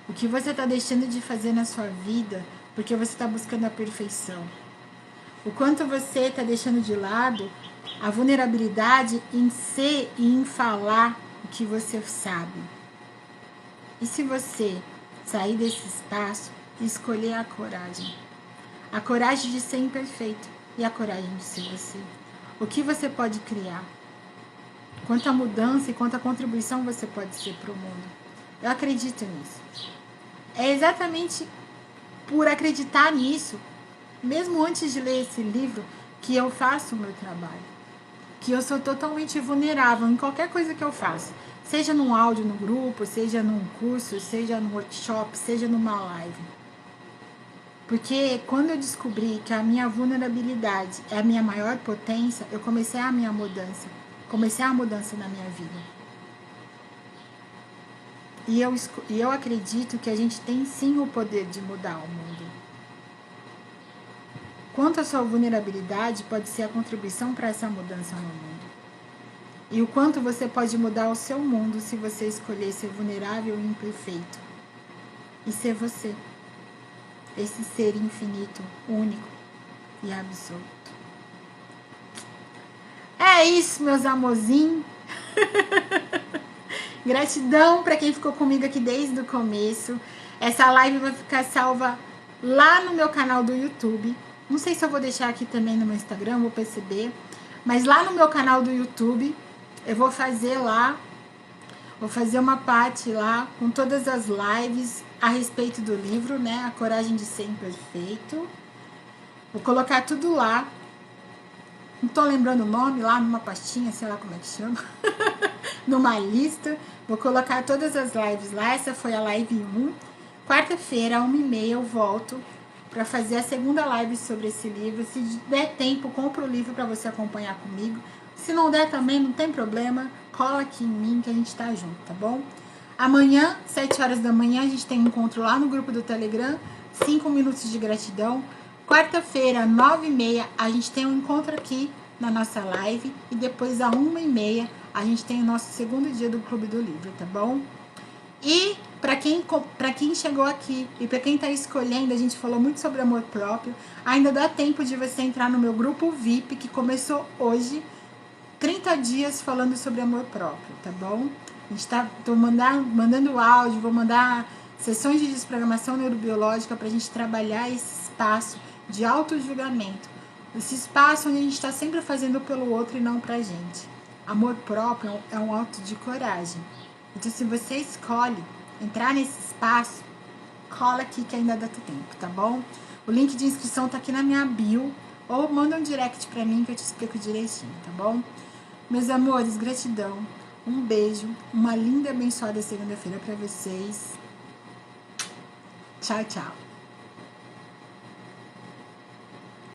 O que você está deixando de fazer na sua vida porque você está buscando a perfeição? O quanto você está deixando de lado a vulnerabilidade em ser e em falar o que você sabe? E se você sair desse espaço e escolher a coragem? A coragem de ser imperfeito e a coragem de ser você. O que você pode criar? Quanta mudança e quanta contribuição você pode ser para o mundo. Eu acredito nisso. É exatamente por acreditar nisso, mesmo antes de ler esse livro, que eu faço o meu trabalho. Que eu sou totalmente vulnerável em qualquer coisa que eu faço. Seja num áudio no grupo, seja num curso, seja num workshop, seja numa live. Porque quando eu descobri que a minha vulnerabilidade é a minha maior potência, eu comecei a minha mudança. Comecei a mudança na minha vida. E eu acredito que a gente tem sim o poder de mudar o mundo. Quanto a sua vulnerabilidade pode ser a contribuição para essa mudança no mundo. E o quanto você pode mudar o seu mundo se você escolher ser vulnerável e imperfeito. E ser você. Esse ser infinito, único e absoluto. É isso, meus amorzinhos. Gratidão para quem ficou comigo aqui desde o começo. Essa live vai ficar salva lá no meu canal do YouTube. Não sei se eu vou deixar aqui também no meu Instagram, vou perceber. Mas lá no meu canal do YouTube, eu vou fazer lá, vou fazer uma parte lá com todas as lives a respeito do livro, né? A Coragem de Ser Imperfeito. Vou colocar tudo lá. Não tô lembrando o nome, lá numa pastinha, sei lá como é que chama. Numa lista. Vou colocar todas as lives lá. Essa foi a live 1. Quarta-feira, 1h30, eu volto para fazer a segunda live sobre esse livro. Se der tempo, compra o livro para você acompanhar comigo. Se não der também, não tem problema. Cola aqui em mim que a gente tá junto, tá bom? Amanhã, 7 horas da manhã, a gente tem um encontro lá no grupo do Telegram. 5 minutos de gratidão. Quarta-feira, 9h30, a gente tem um encontro aqui na nossa live. E depois, às 1h30, a gente tem o nosso segundo dia do Clube do Livro, tá bom? E para quem chegou aqui e para quem está escolhendo, a gente falou muito sobre amor próprio. Ainda dá tempo de você entrar no meu grupo VIP, que começou hoje. 30 dias falando sobre amor próprio, tá bom? Tô mandando áudio, vou mandar Sessões de desprogramação neurobiológica para a gente trabalhar esse espaço de auto-julgamento. Esse espaço onde a gente está sempre fazendo pelo outro e não pra gente. Amor próprio é um ato de coragem. Então, se você escolhe entrar nesse espaço, cola aqui que ainda dá tempo, tá bom? O link de inscrição tá aqui na minha bio. Ou manda um direct pra mim que eu te explico direitinho, tá bom? Meus amores, gratidão. Um beijo. Uma linda e abençoada segunda-feira pra vocês. Tchau, tchau.